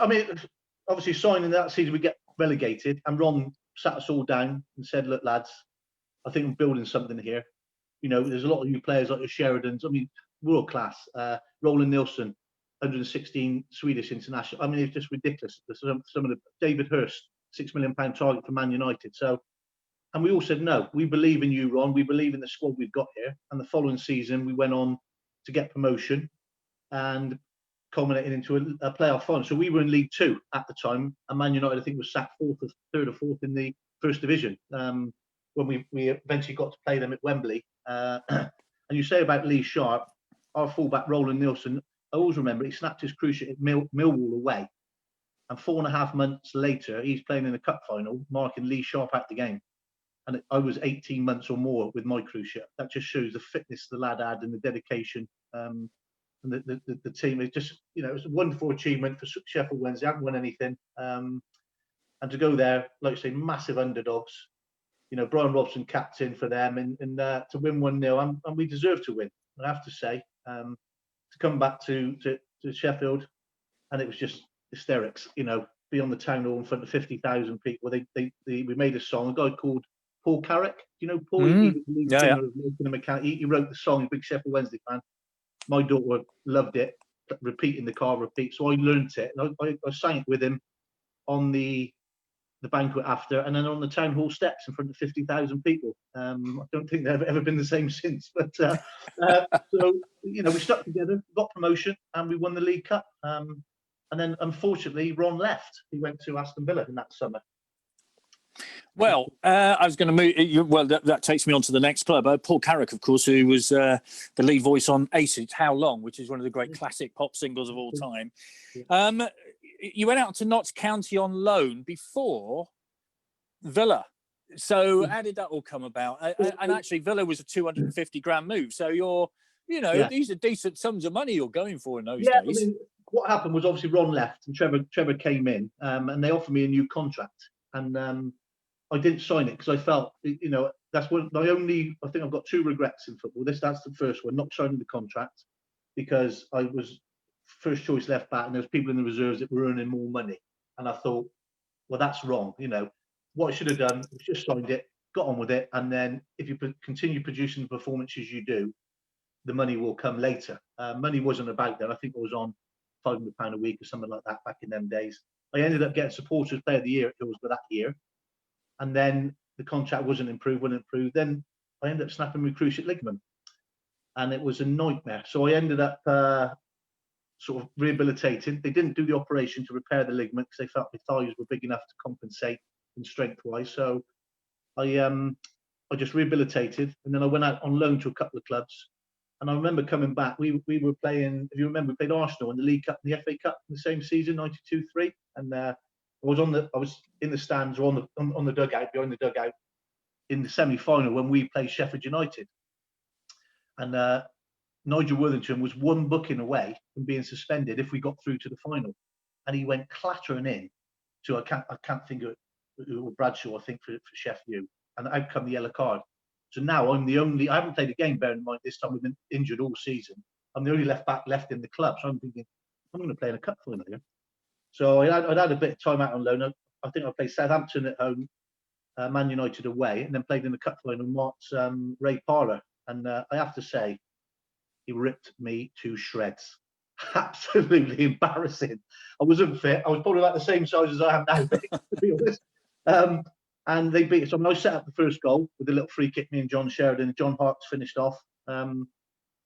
I mean, obviously signing that season, we get relegated, and Ron sat us all down and said, look, lads, I think we're building something here. There's a lot of new players like the Sheridans. I mean, world class. Roland Nilsson, 116 Swedish international. I mean, it's just ridiculous. Some of the David Hurst, £6 million target for Man United. So, and we all said, no, we believe in you, Ron. We believe in the squad we've got here. And the following season, we went on to get promotion and culminated into a playoff final. So we were in League Two at the time, and Man United, I think, was sat third or fourth in the first division when we eventually got to play them at Wembley. And you say about Lee Sharp, our fullback Roland Nilsson, I always remember he snapped his cruciate at Millwall away, and 4.5 months later he's playing in a cup final, marking Lee Sharp out the game. And I was 18 months or more with my cruciate. That just shows the fitness the lad had and the dedication. And the team is just, it was a wonderful achievement for Sheffield Wednesday. They haven't won anything. And to go there, like you say, massive underdogs. Brian Robson captain for them, and to win 1-0, and we deserve to win. I have to say, to come back to Sheffield, and it was just hysterics. Be on the town hall in front of 50,000 people. We made a song. A guy called Paul Carrick. Do you know Paul? He was the lead singer of Making a Mechanic. He wrote the song. A big Sheffield Wednesday fan. My daughter loved it, repeating the car repeat. So I learnt it, and I sang it with him on the banquet after, and then on the town hall steps in front of 50,000 people. I don't think they've ever been the same since. But so we stuck together, got promotion, and we won the League Cup. And then unfortunately, Ron left. He went to Aston Villa in that summer. Well, I was going to move. Well, that takes me on to the next club. Paul Carrick, of course, who was the lead voice on Aces How Long, which is one of the great classic pop singles of all time. You went out to Notts County on loan before Villa. So how did that all come about? And actually, Villa was a 250 grand move. So these are decent sums of money you're going for in those days. I mean, what happened was obviously Ron left and Trevor came in, and they offered me a new contract. And I didn't sign it because I felt, that's one. I think I've got 2 regrets in football. That's the first one, not signing the contract, because I was first choice left back, and there was people in the reserves that were earning more money, and I thought, well, that's wrong. What I should have done was just signed it, got on with it, and then if you continue producing the performances you do, the money will come later. Money wasn't about that. I think I was on £500 a week or something like that back in them days. I ended up getting Supporters Player of the Year at Hillsborough that year, and then the contract wouldn't improve. Then I ended up snapping my cruciate ligament, and it was a nightmare. So I ended up sort of rehabilitated. They didn't do the operation to repair the ligament because they felt my thighs were big enough to compensate in strength-wise. So I just rehabilitated, and then I went out on loan to a couple of clubs. And I remember coming back. We were playing. If you remember, we played Arsenal in the League Cup and the FA Cup in the same season, 92-3. And I was in the stands or on the dugout, behind the dugout, in the semi-final when we played Sheffield United. And Nigel Worthington was one booking away from being suspended if we got through to the final, and he went clattering in to I can't think of it, Bradshaw, I think for Sheffield, and out come the yellow card. So now I haven't played a game, bearing in mind this time we've been injured all season. I'm the only left back left in the club, so I'm thinking I'm going to play in a cup final here. So I'd had a bit of time out on loan. I think I played Southampton at home, Man United away, and then played in the cup final Mart's Ray Parlour. And I have to say, he ripped me to shreds. Absolutely embarrassing. I wasn't fit. I was probably about the same size as I am now, to be honest. And they beat us. So I set up the first goal with a little free kick, me and John Sheridan. John Hart's finished off. And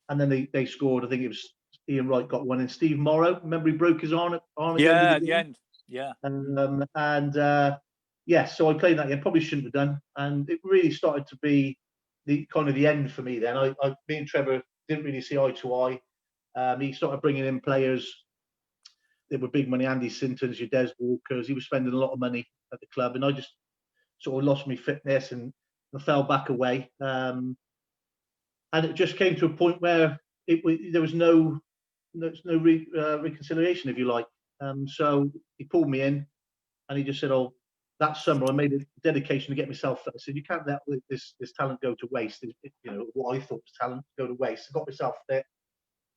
then they scored. I think it was Ian Wright got one. And Steve Morrow, remember he broke his arm at the end. Yeah. Yeah, so I played that game. Probably shouldn't have done. And it really started to be the end for me then. Me and Trevor didn't really see eye to eye. He started bringing in players that were big money, Andy Sintons, your Des Walkers. He was spending a lot of money at the club, and I just sort of lost my fitness and I fell back away. And it just came to a point where there was no reconciliation, if you like. So he pulled me in, and he just said, "Oh, that summer I made a dedication to get myself fit." I said, "You can't let this talent go to waste. What I thought was talent go to waste." I got myself fit,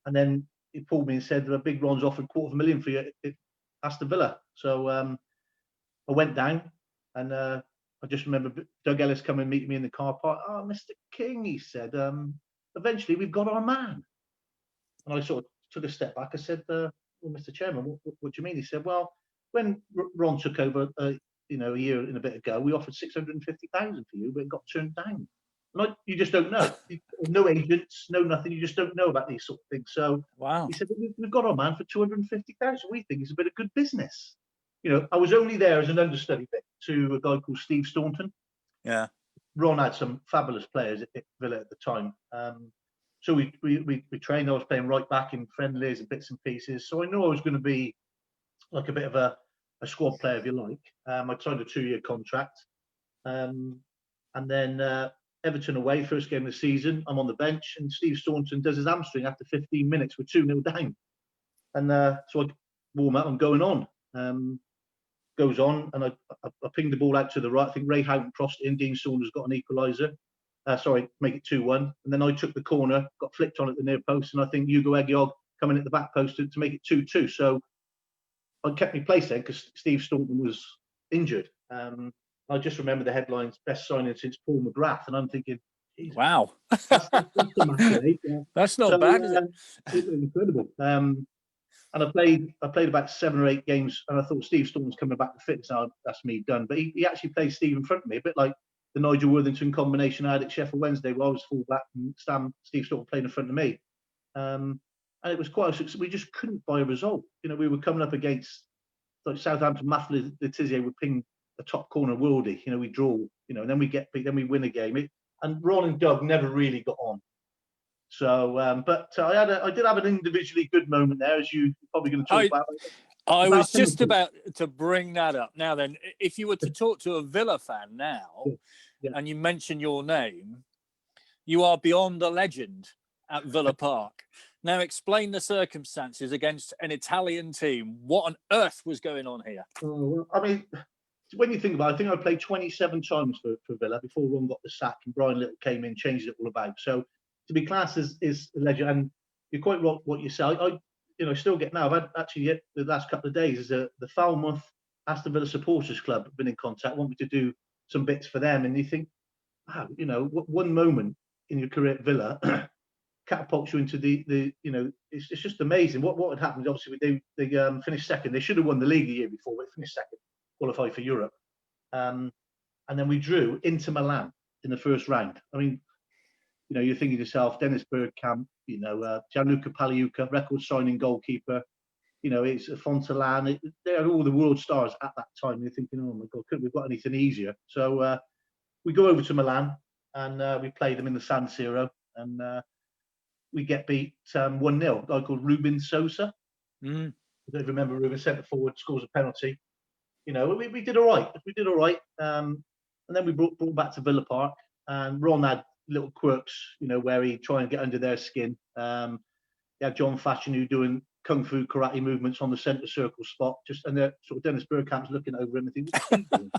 and then he pulled me and said, "Big Ron's offered $250,000 for you at Aston Villa." So I went down, and I just remember Doug Ellis coming and meeting me in the car park. "Oh, Mr. King," he said, "eventually we've got our man." And I sort of took a step back. I said, "Well, Mr. Chairman, what do you mean?" He said, "Well, when Ron took over, a year and a bit ago, we offered 650,000 for you, but it got turned down." And you just don't know. No agents, no nothing. You just don't know about these sort of things. So wow. He said, "We've got our man for 250,000. We think it's a bit of good business." I was only there as an understudy bit to a guy called Steve Staunton. Yeah. Ron had some fabulous players at Villa at the time. So we trained. I was playing right back in friendlies and bits and pieces. So I knew I was going to be like a bit of a squad player, if you like. I signed a 2-year contract. And then Everton away, first game of the season, I'm on the bench, and Steve Staunton does his hamstring after 15 minutes. We're 2-0 down. And so I warm up, I'm going on. Goes on, and I pinged the ball out to the right. I think Ray Houghton crossed it in. Dean Saunders got an equaliser. Make it 2-1. And then I took the corner, got flicked on at the near post, and I think Hugo Egiog coming at the back post to make it 2-2. So I kept my place there because Steve Staunton was injured. I just remember the headlines: "Best signing since Paul McGrath," and I'm thinking, wow, that's a massive, that's not bad, is it? It was incredible. And I played about 7 or 8 games, and I thought Steve Staunton's coming back to fitness. Now that's me done. But he actually played Steve in front of me, a bit like the Nigel Worthington combination I had at Sheffield Wednesday, where I was full back and Steve Staunton played in front of me. And it was quite a success. We just couldn't buy a result. We were coming up against like Southampton. Mafia Letizia would ping the top corner worldie. We draw. And then we get beat. Then we win a game. And Ron and Doug never really got on. So, but I did have an individually good moment there, as you're probably going to talk about. I was just about to bring that up. Now then, if you were to talk to a Villa fan now, and you mention your name, you are beyond a legend at Villa Park. Now, explain the circumstances against an Italian team. What on earth was going on here? Well, I mean, when you think about it, I think I played 27 times for Villa before Ron got the sack and Brian Little came in, changed it all about. So to be classed as a legend, and you're quite right what you say. I still get now. I've had actually the last couple of days the Falmouth Aston Villa Supporters Club have been in contact, want me to do some bits for them, and you think, wow, one moment in your career at Villa catapults you into it's just amazing what had happened. Obviously, they finished second. They should have won the league the year before, but finished second, qualified for Europe, and then we drew Inter Milan in the first round. I mean, you're thinking to yourself, Dennis Bergkamp, Gianluca Pagliuca, record signing goalkeeper, it's Fontaine. They are all the world stars at that time. You're thinking, oh my God, couldn't we've got anything easier? So we go over to Milan and we play them in the San Siro, and we get beat 1-0. A guy called Ruben Sosa. I don't remember. Ruben centre forward scores a penalty. We did all right. We did all right. And then we brought back to Villa Park, and Ron had little quirks, where he'd try and get under their skin. He had John Fashion who doing kung fu karate movements on the centre circle spot, and they're sort of Dennis Bergkamp's looking over him and thinking,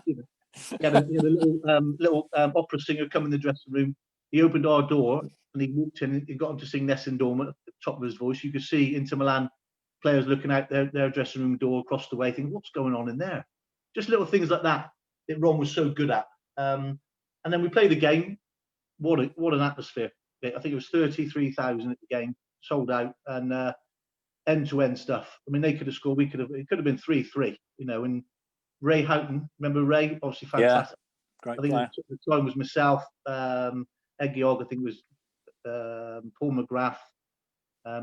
He had a little opera singer come in the dressing room. He opened our door and he walked in. He got him to sing Nessun Dorma at the top of his voice. You could see Inter Milan players looking out their dressing room door across the way, thinking, "What's going on in there?" Just little things like that Ron was so good at. And then we played the game. What an atmosphere! I think it was 33,000 at the game, sold out, and end-to-end stuff. I mean, they could have scored. It could have been 3-3. And Ray Houghton, remember Ray? Obviously fantastic. Great I think player. at the time was myself, Ed Georg, I think it was Paul McGrath,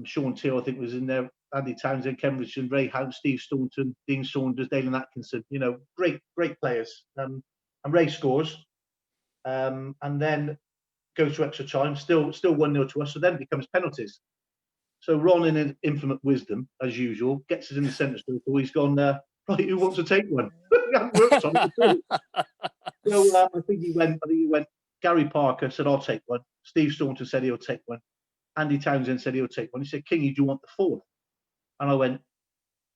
Sean Teal, I think was in there, Andy Townsend, Ken Richardson, Ray Howe, Steve Staunton, Dean Saunders, Dalen Atkinson. You know, great players. And Ray scores, and then goes to extra time. Still 1-0 to us. So then it becomes penalties. So Ron, in his infinite wisdom, as usual, gets us in the centre circle. He's gone, right, who wants to take one? We haven't worked on it at all. So I think he went. Gary Parker said, "I'll take one." Steve Staunton said he'll take one. Andy Townsend said he'll take one. He said, "Kingy, do you want the fourth?" And I went,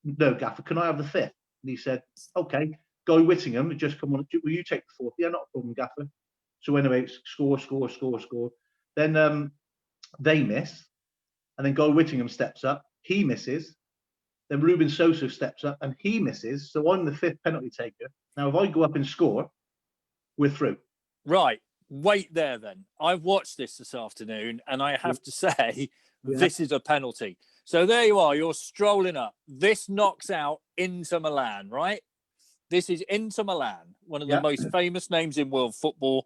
"No, Gaffer, can I have the fifth?" And he said, "Okay." Guy Whittingham had just come on. "Will you take the fourth?" "Yeah, not a problem, Gaffer." So anyway, score. Then they miss, and then Guy Whittingham steps up. He misses. Then Ruben Sosa steps up, and he misses. So I'm the fifth penalty taker. Now, if I go up and score, we're through. Right. Wait there then. I've watched this afternoon, and I have to say, this is a penalty. So there you are. You're strolling up. This knocks out Inter Milan, right? This is Inter Milan, one of the most famous names in world football.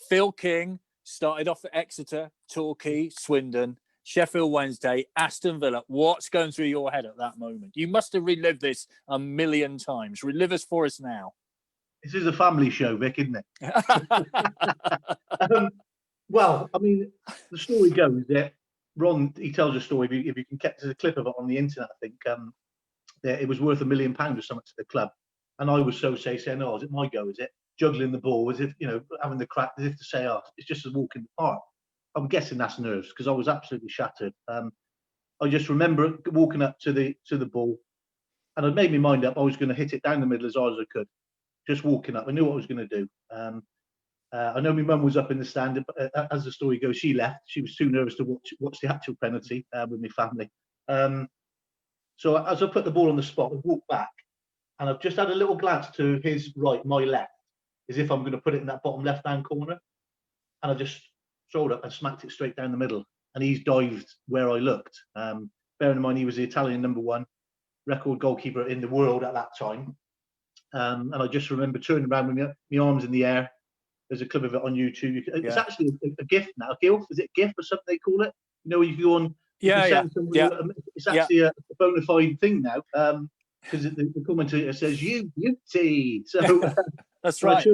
Phil King started off at Exeter, Torquay, Swindon, Sheffield Wednesday, Aston Villa. What's going through your head at that moment? You must have relived this a million times. Relive us for us now. This is a family show, Vic, isn't it? Well, I mean, the story goes that Ron, he tells a story. If you can get to the clip of it on the internet, I think that it was worth £1 million or something to the club. And I was so saying, "Oh, is it my go? Is it juggling the ball? As if, you know, having the crack, as if to say, oh, it's just a walk in the park." I'm guessing that's nerves, because I was absolutely shattered. I just remember walking up to the ball, and I'd made my mind up. I was going to hit it down the middle as hard as I could. Just walking up, I knew what I was going to do. I know my mum was up in the stand, but as the story goes, she left. She was too nervous to watch the actual penalty with my family. So as I put the ball on the spot, I walked back, and I've just had a little glance to his right, my left, as if I'm going to put it in that bottom left-hand corner. And I just strolled up and smacked it straight down the middle. And he's dived where I looked. Bearing in mind, he was the Italian #1 record goalkeeper in the world at that time. And I just remember turning around with my arms in the air. There's a clip of it on YouTube. It's actually a GIF now. A GIF? Is it GIF or something they call it? You know, you go on. It's actually a bona fide thing now. Because the commentator says, "You beauty." So that's right.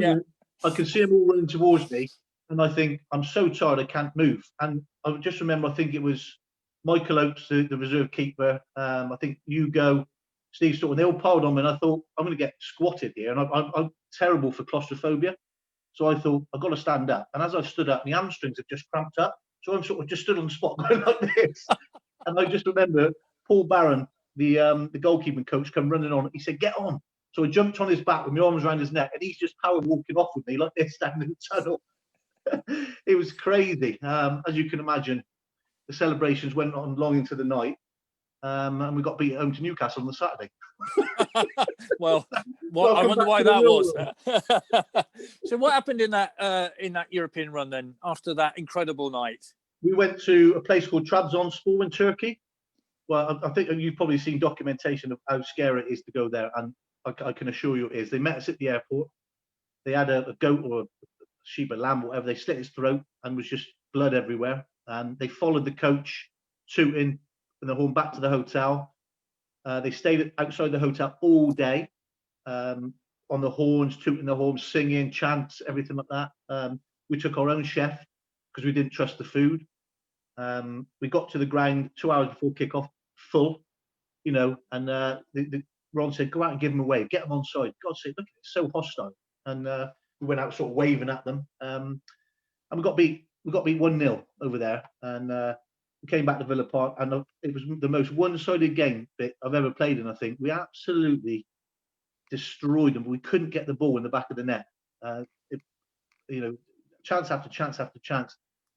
I can see them all running towards me, and I think, I'm so tired I can't move. And I just remember, I think it was Michael Oates, the reserve keeper. I think Hugo, Steve Staunton, they all piled on me, and I thought, I'm going to get squatted here, and I'm terrible for claustrophobia. So I thought, I've got to stand up. And as I stood up, my hamstrings have just cramped up. So I'm sort of just stood on the spot going like this. And I just remember Paul Barron, the goalkeeping coach, come running on. He said, "Get on." So I jumped on his back with my arms around his neck, and he's just power walking off with me like this down in the tunnel. It was crazy. As you can imagine, the celebrations went on long into the night. And we got beat at home to Newcastle on the Saturday. Well, I wonder why that was. So what happened in that European run then, after that incredible night? We went to a place called Trabzonspor in Turkey. Well, I think you've probably seen documentation of how scary it is to go there, and I can assure you it is. They met us at the airport. They had a goat or a sheep, a lamb, whatever. They slit his throat, and was just blood everywhere. And they followed the coach, tooting in the horn back to the hotel. They stayed outside the hotel all day, on the horns, tooting the horns, singing, chants, everything like that. We took our own chef because we didn't trust the food. We got to the ground 2 hours before kickoff, full, you know, and Ron said, "Go out and give them a wave, get them on side." God's sake, look, it's so hostile. And we went out sort of waving at them. And we got beat 1-0 over there. And we came back to Villa Park, and it was the most one-sided game that I've ever played in, I think. We absolutely destroyed them. We couldn't get the ball in the back of the net. You know, chance after chance after chance.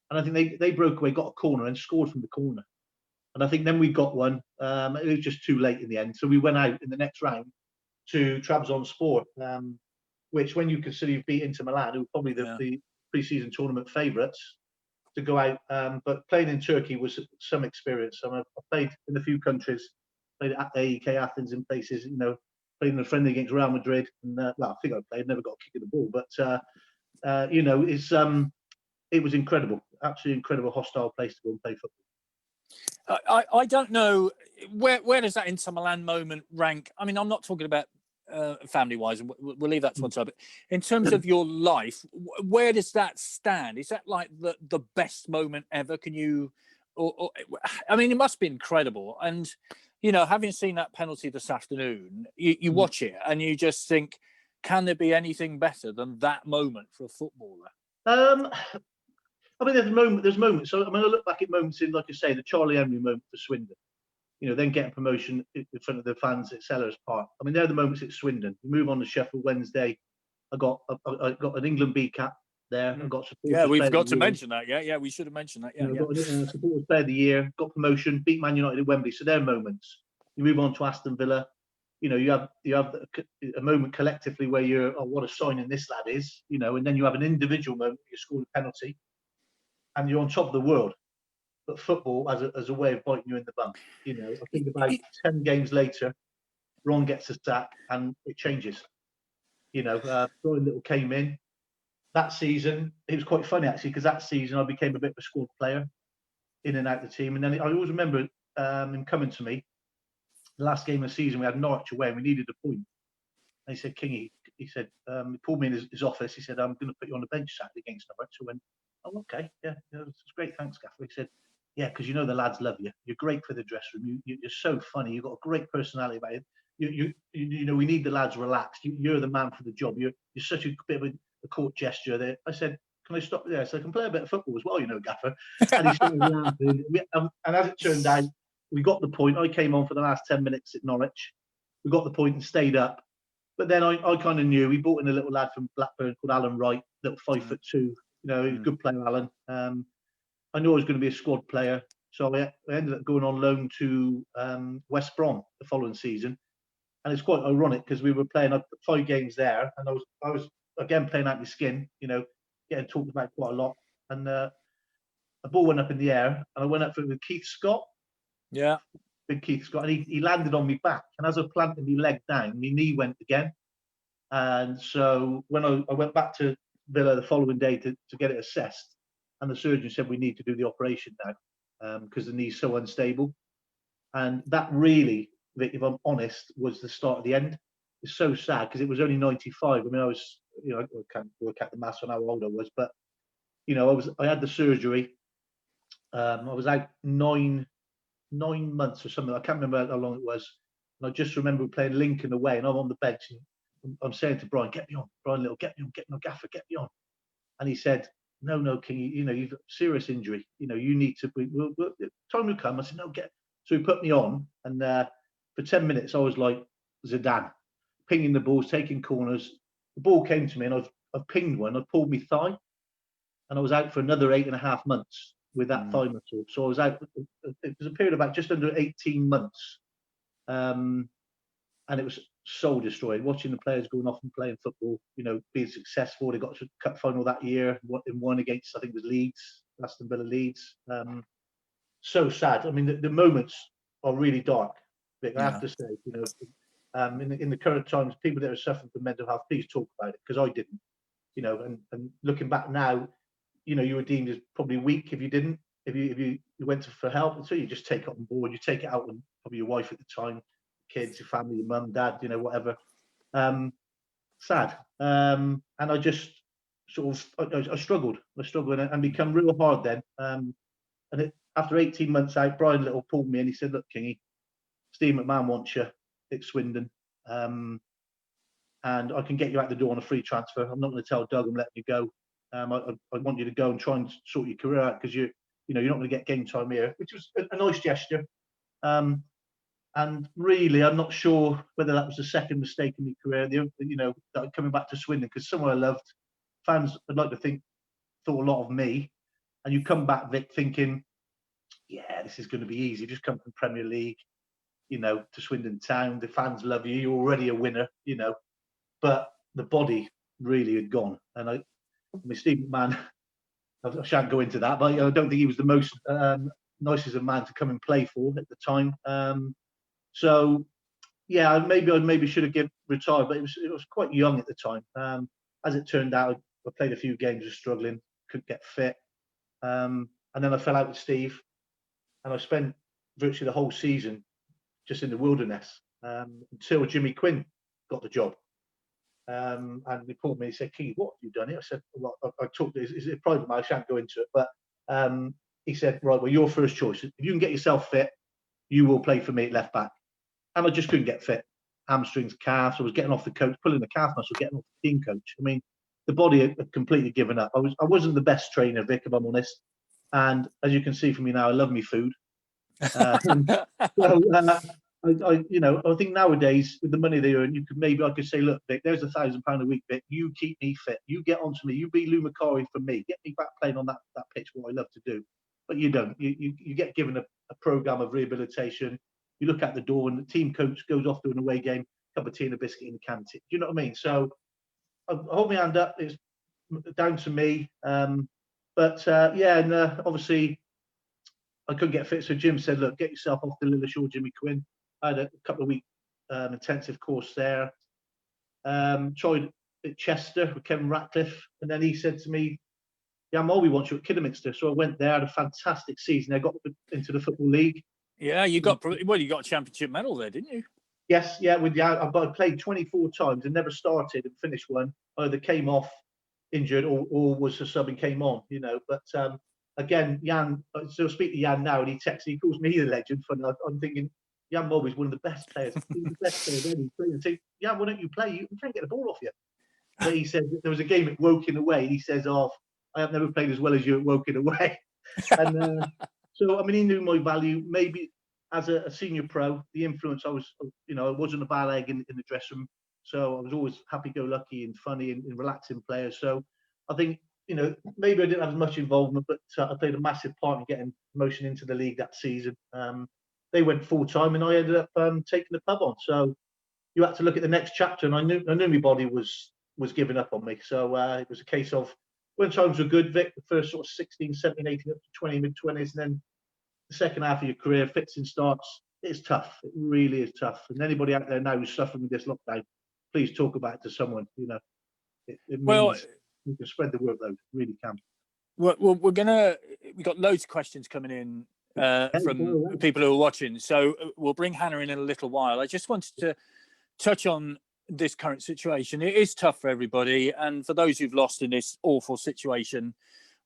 And I think they broke away, got a corner, and scored from the corner. And I think then we got one. It was just too late in the end. So we went out in the next round to Trabzonspor, which, when you consider you've beat Inter Milan, who were probably the pre-season tournament favourites, to go out. But playing in Turkey was some experience. I played in a few countries, played at AEK Athens in places, you know, played in a friendly against Real Madrid. And, well, I think I played, never got a kick of the ball. But You know, it was incredible, absolutely incredible, hostile place to go and play football. I don't know where does that Inter Milan moment rank. I mean, I'm not talking about family wise, and we'll leave that to one side. But in terms of your life, where does that stand? Is that like the best moment ever? Can you? Or I mean, it must be incredible. And you know, having seen that penalty this afternoon, you watch it and you just think, can there be anything better than that moment for a footballer? I mean, there's moments. So I mean, I look back at moments in, like I say, the Charlie Emery moment for Swindon. You know, then getting promotion in front of the fans at Sellers Park. I mean, they're the moments at Swindon. You move on to Sheffield Wednesday. I got an England B cap there. I got supporters. Yeah, we've got to mention that. Yeah, we should have mentioned that. Yeah, you know, got a supporters player of the year. Got promotion. Beat Man United at Wembley. So they're moments. You move on to Aston Villa. You know, you have a moment collectively where you're, oh, what a signing this lad is. You know, and then you have an individual moment. You score a penalty, and you're on top of the world. But football as a way of biting you in the bum. You know, I think about 10 games later, Ron gets a sack and it changes. You know, Brian Little came in that season. It was quite funny actually, because that season I became a bit of a squad player, in and out the team. And then I always remember him coming to me. The last game of the season, we had Norwich away and we needed a point. And he said, Kingy, he said, he pulled me in his office. He said, I'm going to put you on the bench Saturday against Norwich. So I went, oh, okay, yeah, it's great, thanks, Gaffer. He said, yeah, because you know the lads love you. You're great for the dressing room. You're so funny. You've got a great personality about it. You know, we need the lads relaxed. You're the man for the job. You're such a bit of a court gesture there. I said, can I stop there? So I can play a bit of football as well, you know, Gaffer. And he started laughing. And as it turned out, we got the point. I came on for the last 10 minutes at Norwich. We got the point and stayed up. But then I kind of knew. We brought in a little lad from Blackburn called Alan Wright, little 5'2". You know, he's a good player, Alan. I knew I was going to be a squad player, so I ended up going on loan to West Brom the following season. And it's quite ironic because we were playing 5 games there, and I was again playing out my skin, you know, getting talked about quite a lot. And a ball went up in the air, and I went up for it with Keith Scott. Yeah, big Keith Scott, and he landed on me back. And as I planted my leg down, my knee went again. And so when I went back to Villa the following day to get it assessed. And the surgeon said, we need to do the operation now because the knee's so unstable. And that really, Vic, if I'm honest, was the start of the end. It's so sad because it was only 95. I mean, I was, you know, I can't work out the maths on how old I was, but, you know, I had the surgery. I was out nine months or something. I can't remember how long it was. And I just remember playing Lincoln away and I'm on the bench and I'm saying to Brian, get me on. Brian Little, get me on, Gaffer, get me on. And he said, no, King, you know, you've got serious injury. You know, you need to, time will come. I said, no, get. So he put me on. And for 10 minutes, I was like Zidane, pinging the balls, taking corners. The ball came to me and I've pinged one. I pulled my thigh and I was out for another 8.5 months with that thigh muscle. So I was out, it was a period of about just under 18 months. And it was soul destroying, watching the players going off and playing football, you know, being successful. They got to the cup final that year, in one against, I think it was Leeds, Aston Villa Leeds. So sad. I mean, the moments are really dark, Vic, I have to say, you know, in the current times, people that are suffering from mental health, please talk about it, because I didn't, you know, and looking back now, you know, you were deemed as probably weak if you didn't, if you went for help. And so you just take it on board, you take it out on probably your wife at the time, kids, your family, your mum, dad, you know, whatever. Sad. And I just sort of, I struggled and become real hard then. And after 18 months out, Brian Little pulled me and he said, look, Kingy, Steve McMahon wants you at Swindon. And I can get you out the door on a free transfer. I'm not going to tell Doug I'm letting you go. I want you to go and try and sort your career out because you're not going to get game time here, which was a nice gesture. And really, I'm not sure whether that was the second mistake in my career, you know, coming back to Swindon, because somewhere I loved. Fans, I'd like to think, thought a lot of me. And you come back, Vic, thinking, yeah, this is going to be easy. Just come from Premier League, you know, to Swindon Town. The fans love you. You're already a winner, you know. But the body really had gone. And I mean, Steve McMahon, I shan't go into that, but I don't think he was the most nicest of man to come and play for at the time. So, yeah, I maybe should have retired, but it was quite young at the time. As it turned out, I played a few games, was struggling, couldn't get fit. And then I fell out with Steve, and I spent virtually the whole season just in the wilderness until Jimmy Quinn got the job. And he called me and said, "Keith, what have you done here?" I said, "Well, I talked. It's a private matter. I shan't go into it." But he said, "Right, well, your first choice. If you can get yourself fit, you will play for me at left back." And I just couldn't get fit. Hamstrings, calves. I was getting off the coach, pulling the calf muscle, getting off the team coach. I mean, the body had completely given up. I wasn't the best trainer, Vic, if I'm honest. And as you can see from me now, I love me food. I think nowadays with the money they earn, I could say, "Look, Vic, there's £1,000 a week, Vic. You keep me fit. You get onto me. You be Lou Macari for me. Get me back playing on that pitch, what I love to do." But you don't. You get given a program of rehabilitation. You look out the door, and the team coach goes off to an away game, cup of tea and a biscuit in the canteen. Do you know what I mean? So I hold my hand up. It's down to me. Obviously I couldn't get fit. So Jim said, "Look, get yourself off the Lilleshall, Jimmy Quinn." I had a couple of week intensive course there. Tried at Chester with Kevin Ratcliffe, and then he said to me, "Yeah, Molby wants you at Kidderminster." So I went there, had a fantastic season. I got into the Football League. Yeah, you got a championship medal there, didn't you? Yes, yeah. I played 24 times and never started and finished one. I either came off injured or was a sub and came on, But again, Jan, I still speak to Jan now, and he calls me the legend. I'm thinking, Jan Molby's one of the best players. He's the best player ever. Say, "Jan, why don't you play? You can't get the ball off you." But he said there was a game at Woking away, and he says, "Oh, I have never played as well as you at Woking away." And so, I mean, he knew my value. Maybe as a senior pro, the influence I wasn't a bad egg in the dressing room. So I was always happy-go-lucky and funny and relaxing players. So I think, maybe I didn't have as much involvement, but I played a massive part in getting promotion into the league that season. They went full-time, and I ended up taking the pub on. So you had to look at the next chapter, and I knew my body was giving up on me. So it was a case of, when times were good, Vic, the first sort of 16, 17, 18, up to 20, mid-20s, and then the second half of your career, fits and starts, it's tough. It really is tough. And anybody out there now who's suffering with this lockdown, please talk about it to someone. It means you can spread the workload. It really can. Well, we've got loads of questions coming in from people who are watching. So we'll bring Hannah in a little while. I just wanted to touch on this current situation. It is tough for everybody. And for those who've lost in this awful situation,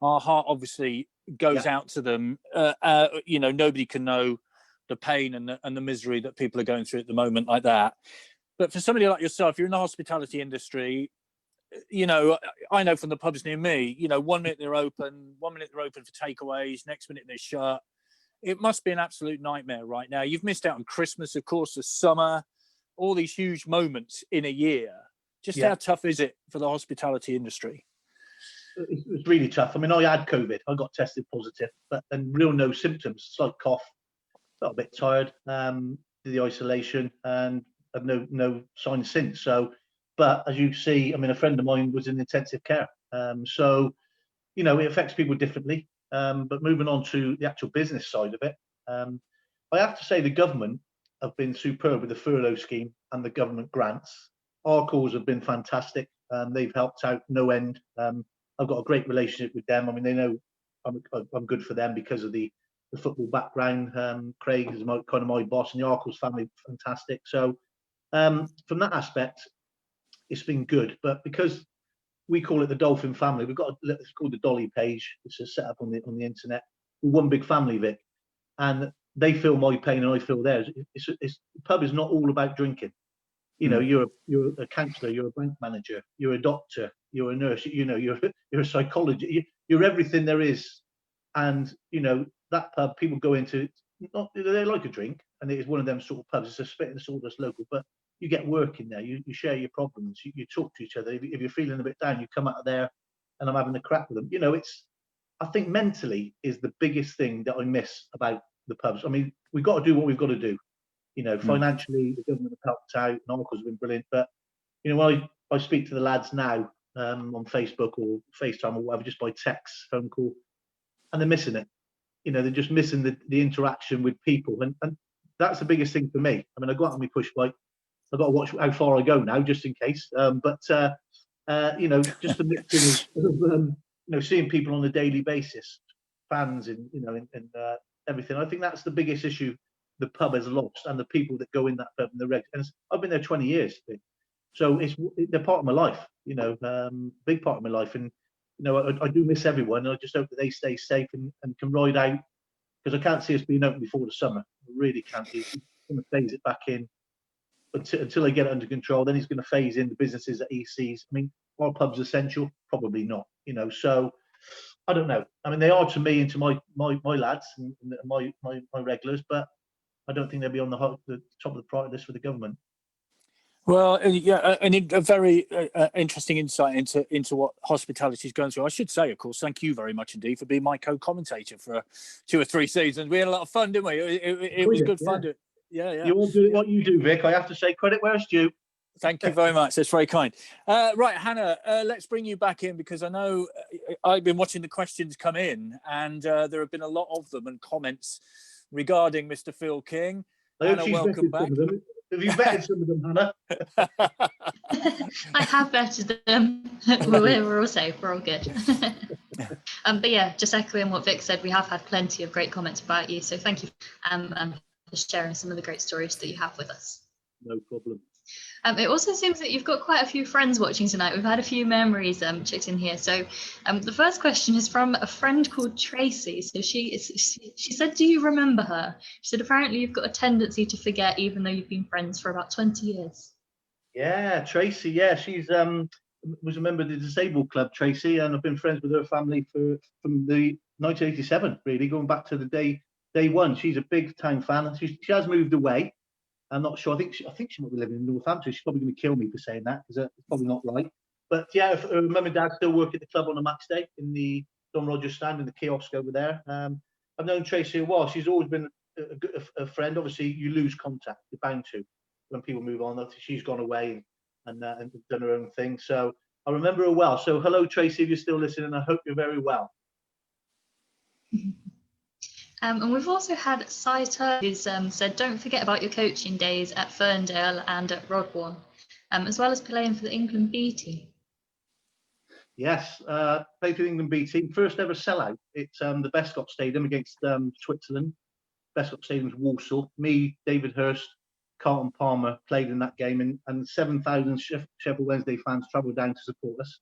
our heart obviously goes out to them. Nobody can know the pain and the misery that people are going through at the moment like that. But for somebody like yourself, you're in the hospitality industry. I know from the pubs near me, 1 minute they're open, 1 minute they're open for takeaways, next minute they're shut. It must be an absolute nightmare right now. You've missed out on Christmas, of course, the summer, all these huge moments in a year. Just how tough is it for the hospitality industry? It was really tough. I mean, I had COVID. I got tested positive, but then no symptoms, slight cough, felt a bit tired, did the isolation, and had no signs since. So, but as you see, I mean, a friend of mine was in intensive care. So, it affects people differently. But moving on to the actual business side of it, I have to say the government have been superb with the furlough scheme and the government grants. Our calls have been fantastic. They've helped out no end. I've got a great relationship with them. I mean, they know I'm good for them because of the football background. Craig is kind of my boss, and the Arkles family, fantastic. So from that aspect, it's been good. But because we call it the Dolphin family, we've got it's called the Dolly page. It's a set up on the internet. We're one big family, Vic, and they feel my pain and I feel theirs. The pub is not all about drinking. You're a counsellor, you're a bank manager, you're a doctor, you're a nurse, you're a psychologist, you're everything there is. And that pub, people go into, they like a drink, and it is one of them sort of pubs. It's a spit and sawdust local, but you get work in there. You share your problems. You talk to each other. If you're feeling a bit down, you come out of there, and I'm having a crack with them. I think mentally is the biggest thing that I miss about the pubs. I mean, we've got to do what we've got to do. Financially, the government have helped out, and Arkles have been brilliant. But, when I speak to the lads now on Facebook or FaceTime or whatever, just by text, phone call, and they're missing it. They're just missing the interaction with people. And that's the biggest thing for me. I mean, I go out on my push bike. I've got to watch how far I go now, just in case. But You know, just a mixture of seeing people on a daily basis, fans, and everything. I think that's the biggest issue the pub has lost, and the people that go in that pub and the regs. And I've been there 20 years, so they're part of my life. Big part of my life, and I do miss everyone. And I just hope that they stay safe and can ride out, because I can't see us being open before the summer. I really can't. He's going to phase it back in until they get it under control. Then he's going to phase in the businesses that he sees. I mean, are pubs essential? Probably not. So I don't know. I mean, they are to me and to my lads and my regulars, but I don't think they'll be on the top of the priority list for the government. Well, yeah, a very interesting insight into what hospitality is going through. I should say, of course, thank you very much indeed for being my co-commentator for 2 or 3 seasons. We had a lot of fun, didn't we? It was good fun. Yeah. You're all good at what you do, Vic. I have to say, credit where it's due. Thank you very much. That's very kind. Right, Hannah, let's bring you back in, because I know I've been watching the questions come in, and there have been a lot of them and comments regarding Mr. Phil King. Hannah, welcome back. Have you vetted some of them, Hannah? I have vetted them. We're all safe. We're all good. But yeah, just echoing what Vic said, we have had plenty of great comments about you. So thank you for sharing some of the great stories that you have with us. No problem. It also seems that you've got quite a few friends watching tonight. We've had a few memories checked in here. So the first question is from a friend called Tracy. So she said, do you remember her? She said, apparently you've got a tendency to forget, even though you've been friends for about 20 years. Yeah, Tracy. Yeah, she's was a member of the disabled club, Tracy, and I've been friends with her family from the 1987, really, going back to the day one. She's a big time fan. She has moved away. I'm not sure. I think she might be living in Northampton. She's probably going to kill me for saying that, because it's probably not right. But yeah, her mum and dad still work at the club on a match day in the Don Rogers stand in the kiosk over there. I've known Tracy a while. She's always been a friend. Obviously, you lose contact. You're bound to when people move on. She's gone away and done her own thing. So I remember her well. So hello, Tracy, if you're still listening. I hope you're very well. And we've also had Saita, who's said, don't forget about your coaching days at Ferndale and at Rodbourne, as well as playing for the England B team. Yes, played for the England B team. First ever sellout. It's the Bescott Stadium against Switzerland. Bescott Stadium's Walsall. Me, David Hurst, Carlton Palmer played in that game, and 7,000 Sheffield Wednesday fans travelled down to support us,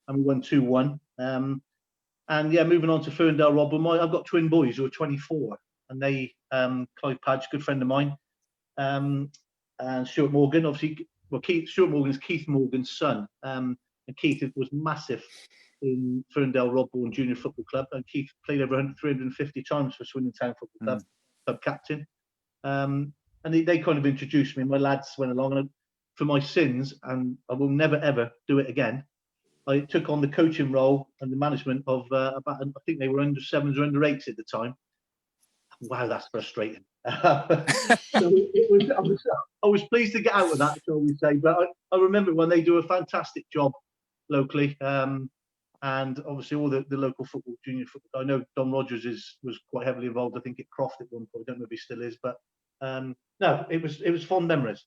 and we won 2-1. And yeah, moving on to Ferndale Rodbourne, I've got twin boys who are 24, and they, Clive Padge, good friend of mine, and Stuart Morgan, obviously, well, Stuart Morgan's Keith Morgan's son, and Keith was massive in Ferndale Rodbourne Junior Football Club, and Keith played over 350 times for Swindon Town Football Club, club captain, and they kind of introduced me. My lads went along, and for my sins, and I will never ever do it again, I took on the coaching role and the management of about, I think they were under 7s or under 8s at the time. Wow, that's frustrating. So I was pleased to get out of that, shall we say. But I remember when they do a fantastic job locally, and obviously all the local football, junior football. I know Don Rogers was quite heavily involved. I think at Croft at one point. I don't know if he still is, but no, it was fond memories.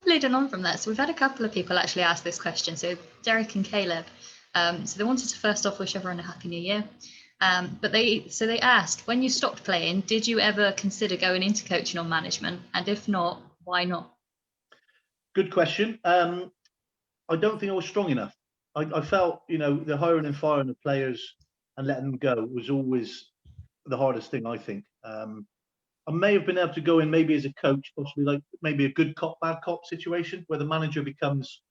Leading on from that, so we've had a couple of people actually ask this question. So Derek and Caleb, so they wanted to first off wish everyone a happy new year. But they asked, when you stopped playing, did you ever consider going into coaching or management? And if not, why not? Good question. I don't think I was strong enough. I felt, the hiring and firing of players and letting them go was always the hardest thing, I think. I may have been able to go in maybe as a coach, possibly like maybe a good cop, bad cop situation where the manager becomes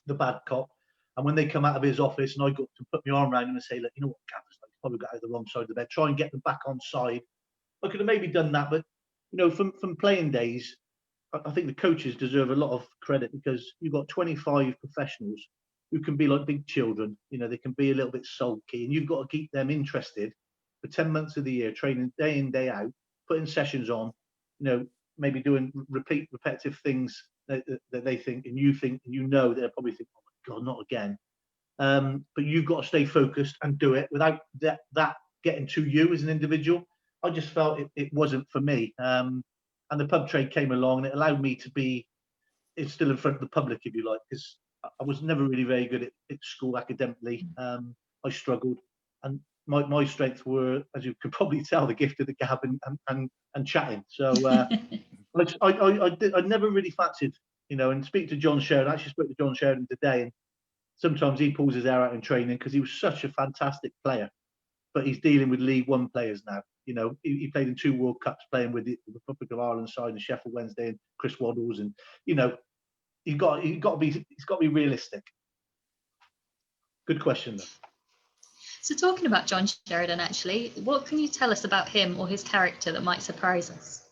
the bad cop. And when they come out of his office and I got to put my arm around him and say, look, you know what, Gav's like, probably got out of the wrong side of the bed, try and get them back on side. I could have maybe done that, but from playing days, I think the coaches deserve a lot of credit, because you've got 25 professionals who can be like big children. They can be a little bit sulky, and you've got to keep them interested for 10 months of the year, training day in, day out, putting sessions on, maybe doing repetitive things that they think, and you think, and they'll probably think, oh my God, not again. But you've got to stay focused and do it without that getting to you as an individual. I just felt it wasn't for me. And the pub trade came along, and it allowed me to be is still in front of the public, if you like, because I was never really very good at school academically. I struggled, and my strengths were, as you could probably tell, the gift of the gab and chatting. So I never really fancied, and speak to John Sheridan. I actually spoke to John Sheridan today, and sometimes he pulls his hair out in training because he was such a fantastic player, but he's dealing with League One players now. He played in 2 World Cups, playing with the Republic of Ireland side and Sheffield Wednesday and Chris Waddles, and he's got to be realistic. Good question, though. So talking about John Sheridan, actually, what can you tell us about him or his character that might surprise us?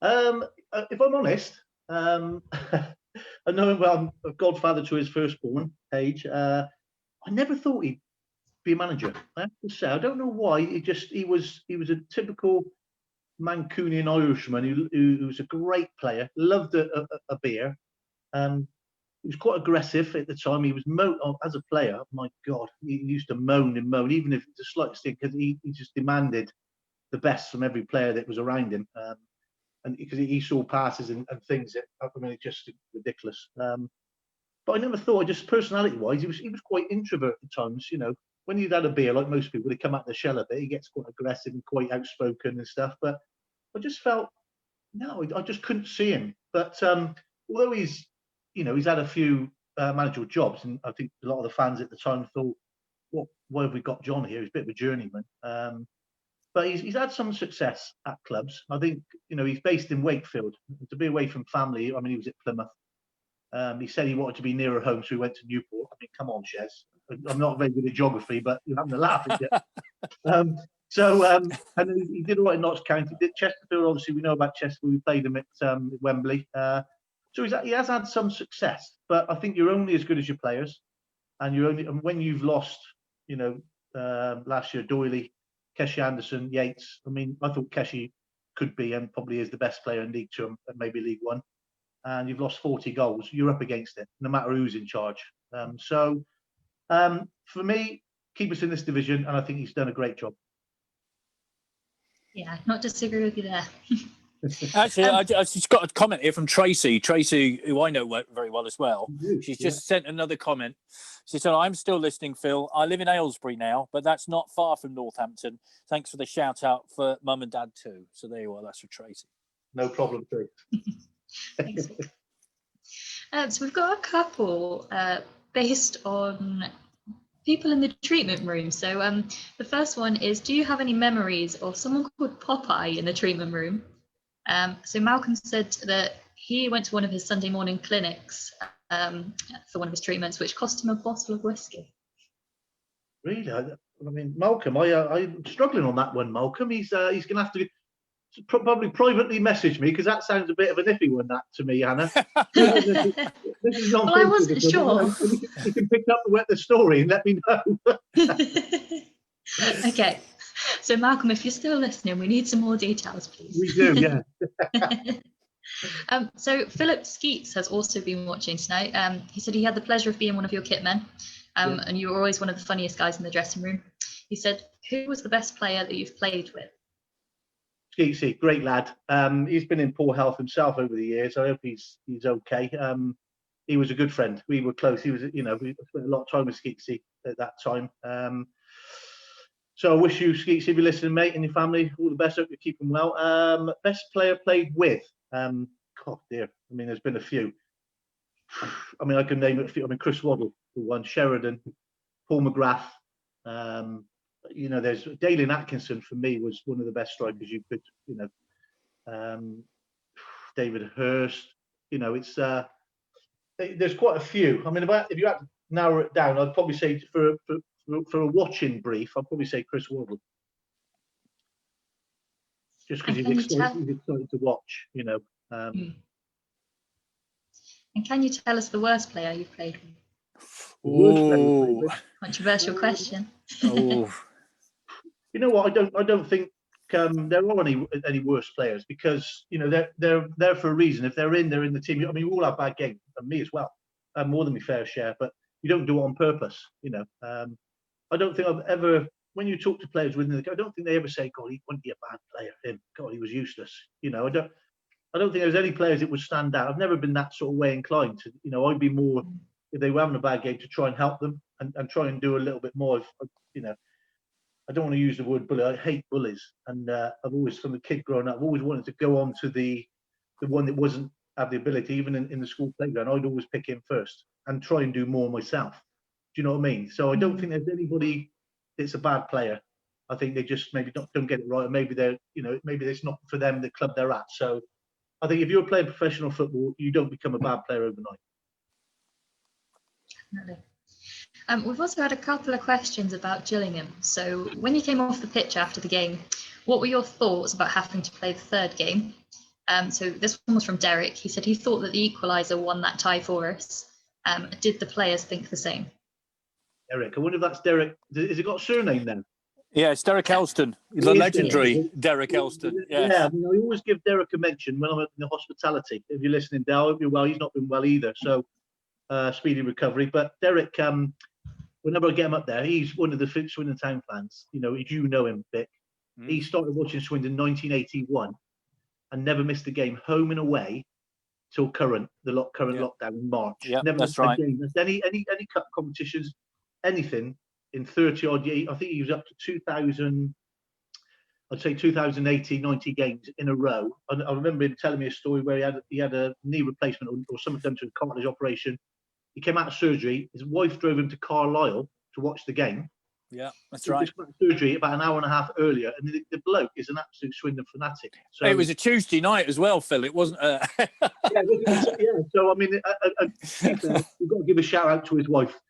If I'm honest, I know him well. I'm a godfather to his firstborn, Paige. I never thought he'd be a manager. I have to say, I don't know why. He was a typical Mancunian Irishman who was a great player, loved a beer. He was quite aggressive at the time. He was as a player. My God, he used to moan, even if it's the slightest thing, because he just demanded the best from every player that was around him. And because he saw passes and things that, it's just ridiculous. But I never thought, just personality-wise, he was quite introvert at times. When he'd had a beer, like most people, they come out of the shell a bit. He gets quite aggressive and quite outspoken and stuff. But I just felt, no, I just couldn't see him. But although he's had a few managerial jobs, and I think a lot of the fans at the time thought, why have we got John here? He's a bit of a journeyman. But he's had some success at clubs. I think, he's based in Wakefield. To be away from family, he was at Plymouth. He said he wanted to be nearer home, so he went to Newport. Come on, Shez. I'm not very good at geography, but you're having a laugh at it. And he did all right in Notts County. Chesterfield, obviously, we know about Chesterfield. We played him at Wembley. So he has had some success, but I think you're only as good as your players, and when you've lost, last year, Doyley, Keshi Anderson, Yates. I thought Keshi could be and probably is the best player in League Two and maybe League One. And you've lost 40 goals. You're up against it, no matter who's in charge. For me, keep us in this division, and I think he's done a great job. Yeah, not disagree with you there. Actually, I just got a comment here from Tracy, who I know very well as well. She's just sent another comment. She said, I'm still listening, Phil. I live in Aylesbury now, but that's not far from Northampton. Thanks for the shout out for Mum and Dad too. So there you are. That's for Tracy. No problem, Tracy. Thanks. So we've got a couple based on people in the treatment room. So the first one is, do you have any memories of someone called Popeye in the treatment room? So Malcolm said that he went to one of his Sunday morning clinics for one of his treatments, which cost him a bottle of whiskey. Really? Malcolm, I'm struggling on that one, Malcolm. He's going to have to probably privately message me, because that sounds a bit of an iffy one, that, to me, Hannah. This is well, I wasn't sure. You can pick up the story and let me know. Okay. So Malcolm, if you're still listening, we need some more details, please. We do, yeah. So Philip Skeets has also been watching tonight. He said he had the pleasure of being one of your kit men, and you were always one of the funniest guys in the dressing room. He said, who was the best player that you've played with? Skeetsy, great lad. He's been in poor health himself over the years. I hope he's okay. He was a good friend. We were close. He was, we spent a lot of time with Skeetsy at that time. So I wish you, Skeetsy, if you're listening, mate, and your family, all the best. Hope you keep them well. Best player played with? God, dear. There's been a few. I can name a few. Chris Waddle, for one. Sheridan, Paul McGrath. There's Dalen Atkinson, for me, was one of the best strikers you could, David Hurst. It's there's quite a few. If you had to narrow it down, I'd probably say for a watching brief, I'd probably say Chris Waddle. Just because he's excited to watch, And can you tell us the worst player you've played with? Controversial question. You know what? I don't think there are any worse players, because they're there for a reason. If they're in the team. We all have bad games, and me as well, more than my fair share. But you don't do it on purpose. I don't think I've ever. When you talk to players within the, I don't think they ever say, "God, he wouldn't be a bad player." Him, God, he was useless. I don't. I don't think there's any players that would stand out. I've never been that sort of way inclined to, I'd be more, if they were having a bad game, to try and help them and try and do a little bit more. I don't want to use the word bully. I hate bullies. And I've always, from a kid growing up, I've always wanted to go on to the one that wasn't have the ability, even in the school playground. I'd always pick him first and try and do more myself. Do you know what I mean? So I don't think there's anybody that's a bad player. I think they just maybe don't get it right, or maybe they're, maybe it's not for them the club they're at. So I think if you're playing professional football, you don't become a bad player overnight. Definitely. We've also had a couple of questions about Gillingham. So when you came off the pitch after the game, what were your thoughts about having to play the third game? So this one was from Derek. He said he thought that the equaliser won that tie for us. Did the players think the same? Derek, I wonder if that's Derek. Has he got a surname then? Yeah, it's Derek Elston, the legendary Derek Elston. Yes. Yeah, I always give Derek a mention when I'm in the hospitality. If you're listening, Dale, I hope you're well. He's not been well either, so speedy recovery. But Derek, whenever I get him up there, he's one of the Swindon Town fans. If you know him, Vic. He started watching Swindon in 1981 and never missed a game, home and away, till current lockdown in March. Yeah, never that's missed right. a game. Any cup competitions, anything in 30 odd years. I think he was up to 2000. I'd say 2080, 90 games in a row. I remember him telling me a story where he had a knee replacement or something done to a cartilage operation. He came out of surgery. His wife drove him to Carlisle to watch the game. Yeah, that's right. Surgery about an hour and a half earlier, and the bloke is an absolute Swindon fanatic. So it was a Tuesday night as well, Phil. It wasn't. Yeah. So I mean, we've got to give a shout out to his wife.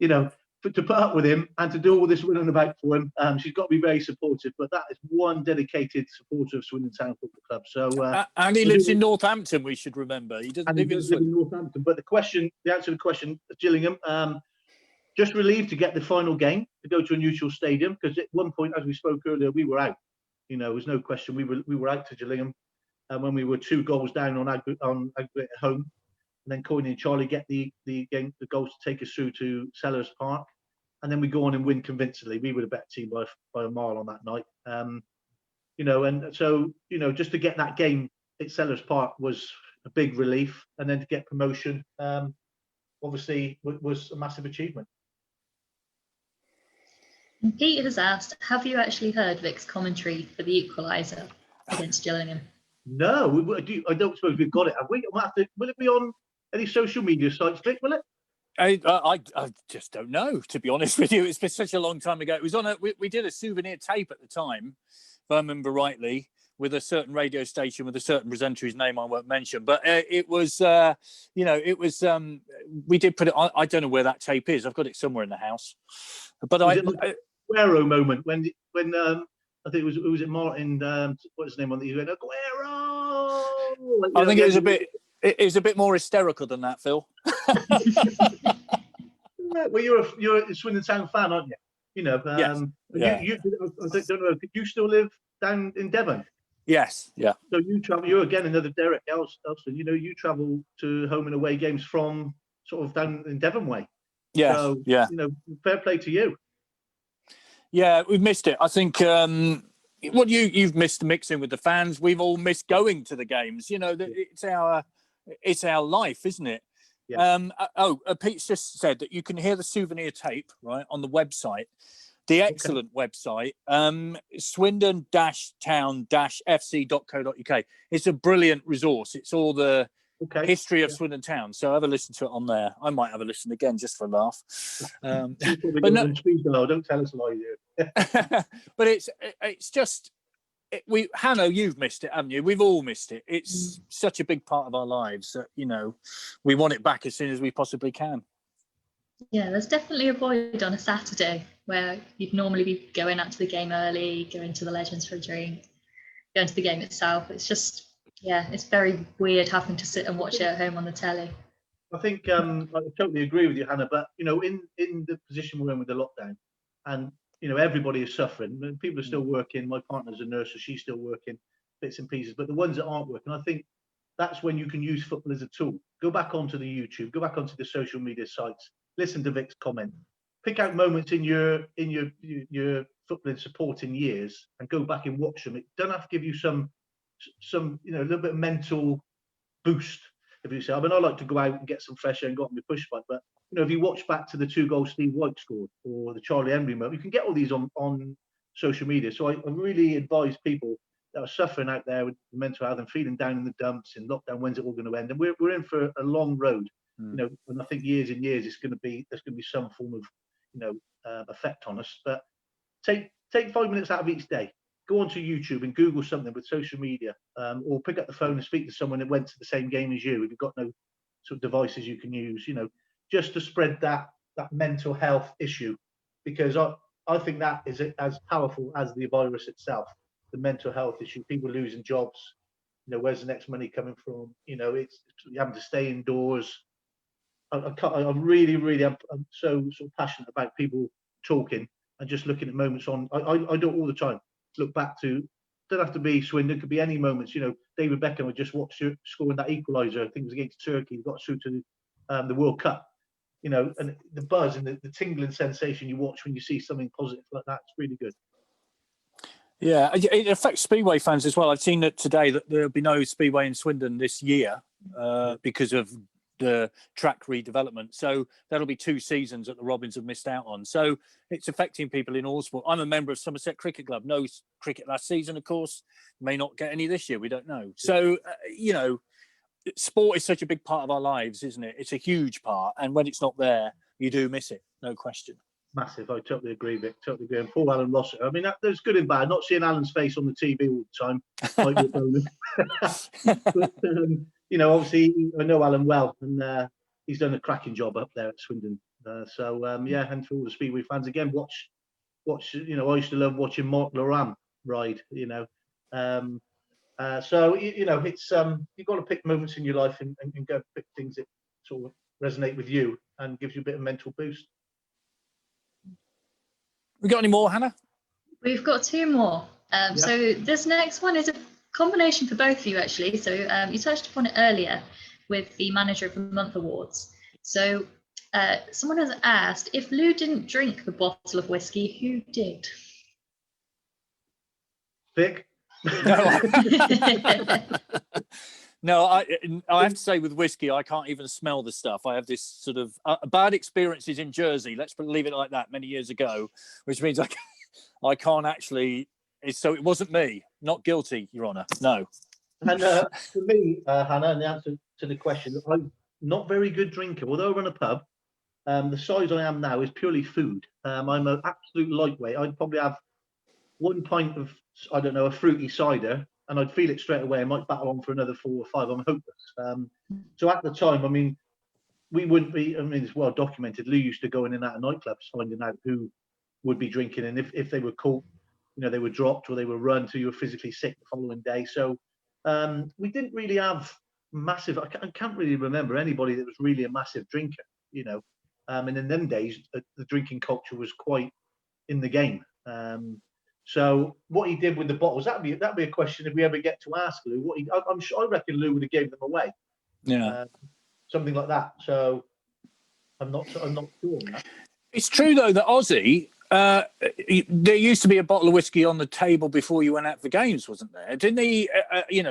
To put up with him and to do all this running about for him. She's got to be very supportive. But that is one dedicated supporter of Swindon Town Football Club. So and he lives in Northampton. We should remember he doesn't live in Northampton. But the answer to the question, Gillingham. Just relieved to get the final game to go to a neutral stadium, because at one point, as we spoke earlier, we were out. There was no question we were out to Gillingham, and when we were 2 goals down on Aggregate at home, and then Coyne and Charlie get the goals to take us through to Sellers Park, and then we go on and win convincingly. We were the better team by a mile on that night. And so just to get that game at Sellers Park was a big relief, and then to get promotion, obviously was a massive achievement. Pete has asked, have you actually heard Vic's commentary for the equaliser against Gillingham? No, I don't suppose we've got it. Have we? Will it be on any social media sites, Vic? Will it? I just don't know, to be honest with you. It's been such a long time ago. It was on we did a souvenir tape at the time, if I remember rightly, with a certain radio station with a certain presenter whose name I won't mention. But it was, we did put it on. I don't know where that tape is. I've got it somewhere in the house. But Aguero moment when I think it was Martin, what's his name on the event? Aguero! I think it was a bit more hysterical than that, Phil. Well, you're a Swindon Town fan, aren't you? Yes. I don't know. You still live down in Devon? Yes. Yeah. So you travel. You're again another Derek Elston. You travel to home and away games from sort of down in Devon way. Yes. So, yeah. Fair play to you. Yeah, we've missed it. I think. You've missed mixing with the fans. We've all missed going to the games. It's our life, isn't it? Yeah. Pete's just said that you can hear the souvenir tape right on the website, the excellent website, swindon-town-fc.co.uk. It's a brilliant resource. It's all the history of Swindon Town. So have a listen to it on there. I might have a listen again just for a laugh. But no, don't tell us a lie, you. But it's just. Hannah, you've missed it, haven't you? We've all missed it. It's such a big part of our lives that, we want it back as soon as we possibly can. Yeah, there's definitely a void on a Saturday where you'd normally be going out to the game early, going to the Legends for a drink, going to the game itself. It's just, it's very weird having to sit and watch it at home on the telly. I think I totally agree with you, Hannah, but, in the position we're in with the lockdown, and everybody is suffering. People are still working. My partner's a nurse, so she's still working bits and pieces. But the ones that aren't working, I think that's when you can use football as a tool. Go back onto the YouTube, go back onto the social media sites, listen to Vic's comment, pick out moments in your footballing supporting years, and go back and watch them. It don't have to give you some some, a little bit of mental boost. If you say, I mean, I like to go out and get some fresh air and go on my push bike, but if you watch back to the 2 goals Steve White scored or the Charlie Henry moment, you can get all these on social media. So I really advise people that are suffering out there with mental health and feeling down in the dumps in lockdown. When's it all going to end? And we're in for a long road. And I think years and years there's going to be some form of effect on us. But take 5 minutes out of each day. Go onto YouTube and Google something with social media, or pick up the phone and speak to someone that went to the same game as you. If you've got no sort of devices you can use, just to spread that mental health issue, because I think that is as powerful as the virus itself. The mental health issue, people losing jobs, where's the next money coming from? It's you having to stay indoors. I'm really, I'm so passionate about people talking and just looking at moments on. I do it all the time. Look back to, don't have to be Swindon, it could be any moments. David Beckham, I just watched scoring that equaliser. I think it was against Turkey. He got through to the World Cup. And the buzz and the tingling sensation you watch when you see something positive like that, it's really good. Yeah, it affects Speedway fans as well. I've seen that today that there'll be no Speedway in Swindon this year because of the track redevelopment. So that'll be 2 seasons that the Robins have missed out on. So it's affecting people in all sport. I'm a member of Somerset Cricket Club. No cricket last season, of course. May not get any this year. We don't know. So, sport is such a big part of our lives, isn't it? It's a huge part. And when it's not there, you do miss it. No question. Massive. I totally agree, Vic. Totally agree. And Paul Alan Rossiter. I mean, there's good and bad. Not seeing Alan's face on the TV all the time. But, obviously, I know Alan well, and he's done a cracking job up there at Swindon. And for all the Speedway fans, again, watch. I used to love watching Mark Loram ride. It's you've got to pick moments in your life and go pick things that sort of resonate with you and gives you a bit of mental boost. We got any more, Hannah? We've got 2 more. So this next one is a combination for both of you, actually. So you touched upon it earlier with the Manager of the Month awards. So someone has asked, if Lou didn't drink the bottle of whiskey, who did? Vic? No, I have to say with whiskey, I can't even smell the stuff. I have this sort of bad experiences in Jersey. Let's leave it like that. Many years ago, which means I can't actually. So it wasn't me. Not guilty, Your Honour. No. And for me, Hannah, and the answer to the question, I'm not very good drinker. Although I run a pub, the size I am now is purely food. I'm an absolute lightweight. I'd probably have 1 pint of, I don't know, a fruity cider, and I'd feel it straight away. I might battle on for another 4 or 5. I'm hopeless. So at the time, I mean, we wouldn't be, I mean, it's well documented. Lou used to go in and out of nightclubs finding out who would be drinking. And if they were caught, they were dropped or they were run till you were physically sick the following day. So we didn't really have massive, I can't really remember anybody that was really a massive drinker, and in them days, the drinking culture was quite in the game. So what he did with the bottles, that'd be a question if we ever get to ask Lou. I'm sure, I reckon Lou would have gave them away. Yeah, something like that. So I'm not sure on that. It's true though that Aussie, there used to be a bottle of whiskey on the table before you went out for games, wasn't there? Didn't he,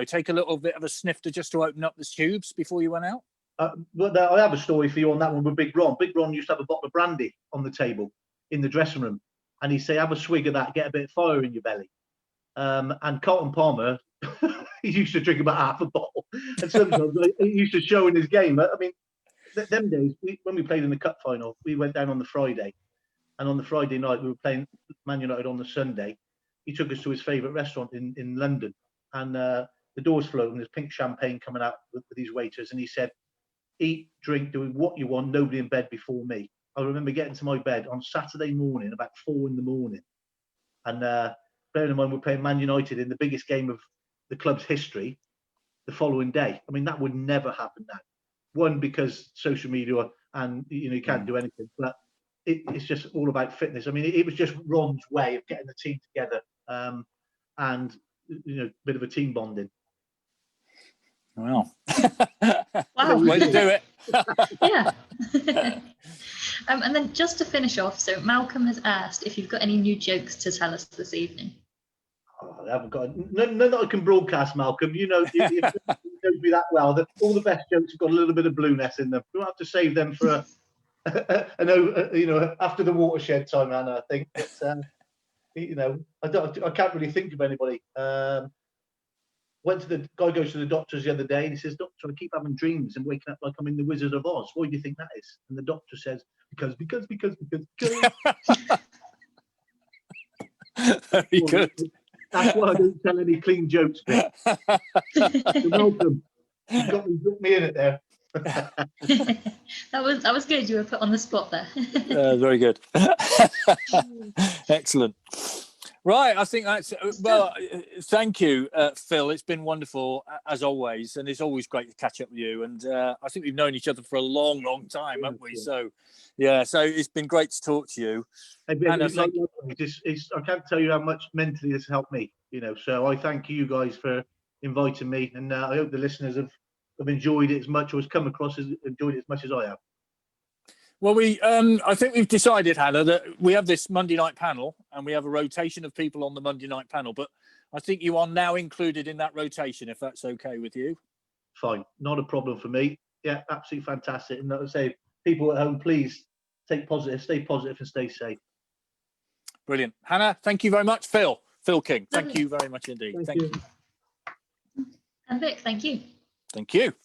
take a little bit of a snifter just to open up the tubes before you went out? But I have a story for you on that one with Big Ron. Big Ron used to have a bottle of brandy on the table in the dressing room. And he'd say, have a swig of that, get a bit of fire in your belly. And Carlton Palmer, he used to drink about half a bottle. And sometimes he used to show in his game. I mean, them days, when we played in the cup final, we went down on the Friday. And on the Friday night, we were playing Man United on the Sunday. He took us to his favourite restaurant in London. And the doors floating, there's pink champagne coming out with these waiters. And he said, eat, drink, do what you want, nobody in bed before me. I remember getting to my bed on Saturday morning, about 4 a.m. And bearing in mind, we're playing Man United in the biggest game of the club's history the following day. I mean, that would never happen now. One, because social media and, you can't do anything. But it's just all about fitness. I mean, it was just Ron's way of getting the team together and, a bit of a team bonding. Wow. Wow. Way to do it. Yeah. And then just to finish off, so Malcolm has asked if you've got any new jokes to tell us this evening. I haven't got none that I can broadcast, Malcolm. You know, you know me that well. That all the best jokes have got a little bit of blueness in them. We'll have to save them for after the watershed time, Anna. I think. But, you know, I can't really think of anybody. Went to the guy goes to the doctors the other day and he says, "Doctor, I keep having dreams and waking up like I'm in the Wizard of Oz. Why do you think that is?" And the doctor says, because. Very good. That's why I don't tell any clean jokes. You're welcome. You got me in it there. That was good. You were put on the spot there. Very good. Excellent. Right, I think that's well. Thank you, Phil. It's been wonderful as always, and it's always great to catch up with you. And I think we've known each other for a long, long time, haven't we? So, yeah. So it's been great to talk to you. And I can't tell you how much mentally this helped me. You know, so I thank you guys for inviting me, and I hope the listeners have enjoyed it as much, or has come across as enjoyed it as much as I have. Well, I think we've decided, Hannah, that we have this Monday night panel and we have a rotation of people on the Monday night panel, but I think you are now included in that rotation, if that's okay with you. Fine. Not a problem for me. Yeah, absolutely fantastic. And like I say, people at home, please stay positive and stay safe. Brilliant. Hannah, thank you very much. Phil King, thank you very much indeed. Thank you. And Vic, thank you. Thank you.